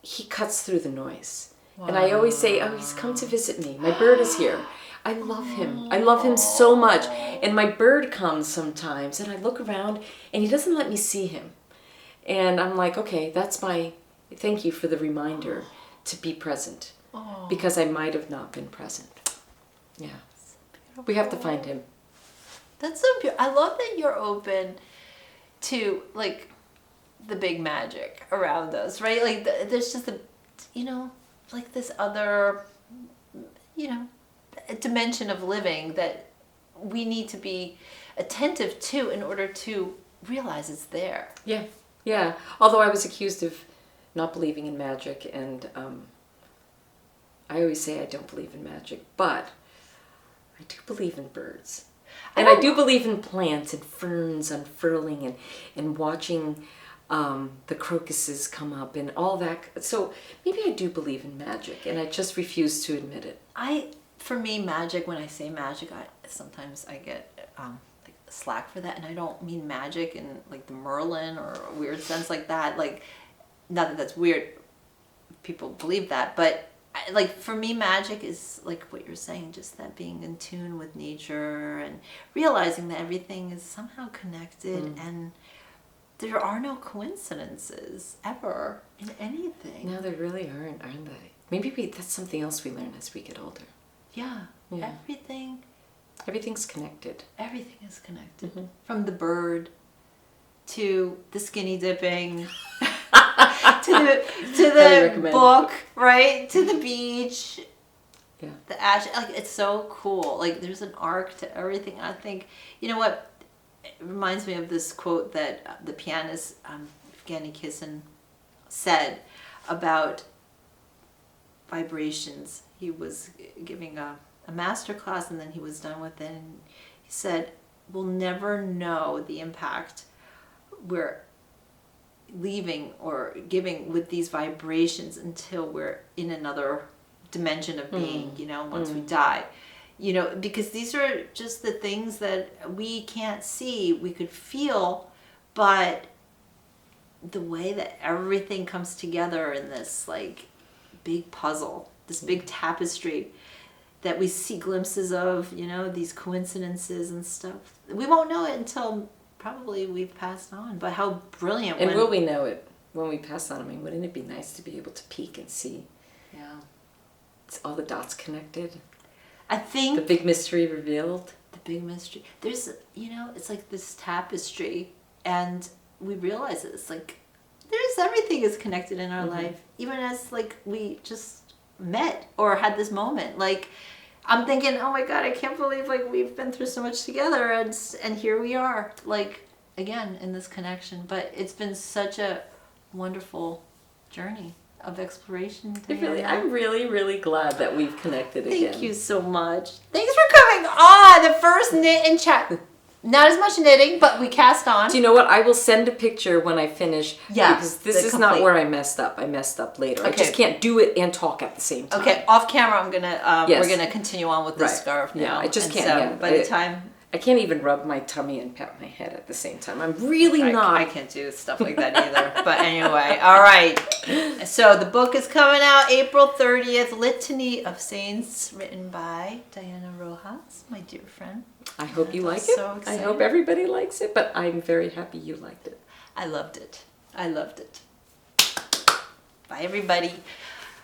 he cuts through the noise. Wow. And I always say, oh, he's come to visit me. My bird is here. I love him. I love him so much. And my bird comes sometimes, and I look around, and he doesn't let me see him. And I'm like, okay, thank you for the reminder to be present. Because I might have not been present. Yeah. We have to find him. That's so beautiful. I love that you're open to, like, the big magic around us, right? Like, there's just like this other, dimension of living that we need to be attentive to in order to realize it's there. Yeah. Although I was accused of not believing in magic, and I always say I don't believe in magic, but I do believe in birds. And I do believe in plants and ferns unfurling and watching the crocuses come up and all that. So maybe I do believe in magic, and I just refuse to admit it. For me, magic, when I say magic, sometimes I get like slack for that, and I don't mean magic in like the Merlin or a weird sense like that. Like, not that that's weird. People believe that, but like for me, magic is like what you're saying, just that being in tune with nature and realizing that everything is somehow connected, and there are no coincidences ever in anything. No, there really aren't they? Maybe that's something else we learn as we get older. Yeah. Everything's connected. Everything is connected. From the bird to the skinny dipping to the book, right? To the beach. Yeah. The ash, like, it's so cool. Like, there's an arc to everything. I think, you know what? It reminds me of this quote that the pianist Evgeny Kissin said about vibrations. He was giving a master class, and then he was done with it, and he said, we'll never know the impact we're leaving or giving with these vibrations until we're in another dimension of being, once we die. Because these are just the things that we can't see, we could feel, but the way that everything comes together in this like big puzzle, this big tapestry that we see glimpses of, these coincidences and stuff. We won't know it until probably we've passed on, but how brilliant. And will we know it when we pass on? I mean, wouldn't it be nice to be able to peek and see? Yeah. It's all the dots connected. I think. The big mystery revealed. The big mystery. There's, it's like this tapestry, and we realize this, like, everything is connected in our life, even as like we just met or had this moment. Like, I'm thinking, oh my God, I can't believe like we've been through so much together, and here we are, like, again in this connection. But it's been such a wonderful journey of exploration. I'm really, really glad that we've connected again. Thank you so much. Thanks for coming on the first knit and chat. Not as much knitting, but we cast on. Do you know what? I will send a picture when I finish. Yeah, because this is not where I messed up. I messed up later. Okay. I just can't do it and talk at the same time. Okay, off camera, I'm gonna Yes. we're gonna continue on with this scarf now. Yeah, I just And can't. so Yeah. by the time I can't even rub my tummy and pat my head at the same time. I'm really not. I can't do stuff like that either. But anyway, all right. So the book is coming out April 30th, Litany of Saints, written by Diana Rojas, my dear friend. I hope you like So it. I excited. hope everybody likes it, but I'm very happy you liked it. I loved it. I loved it. Bye, everybody.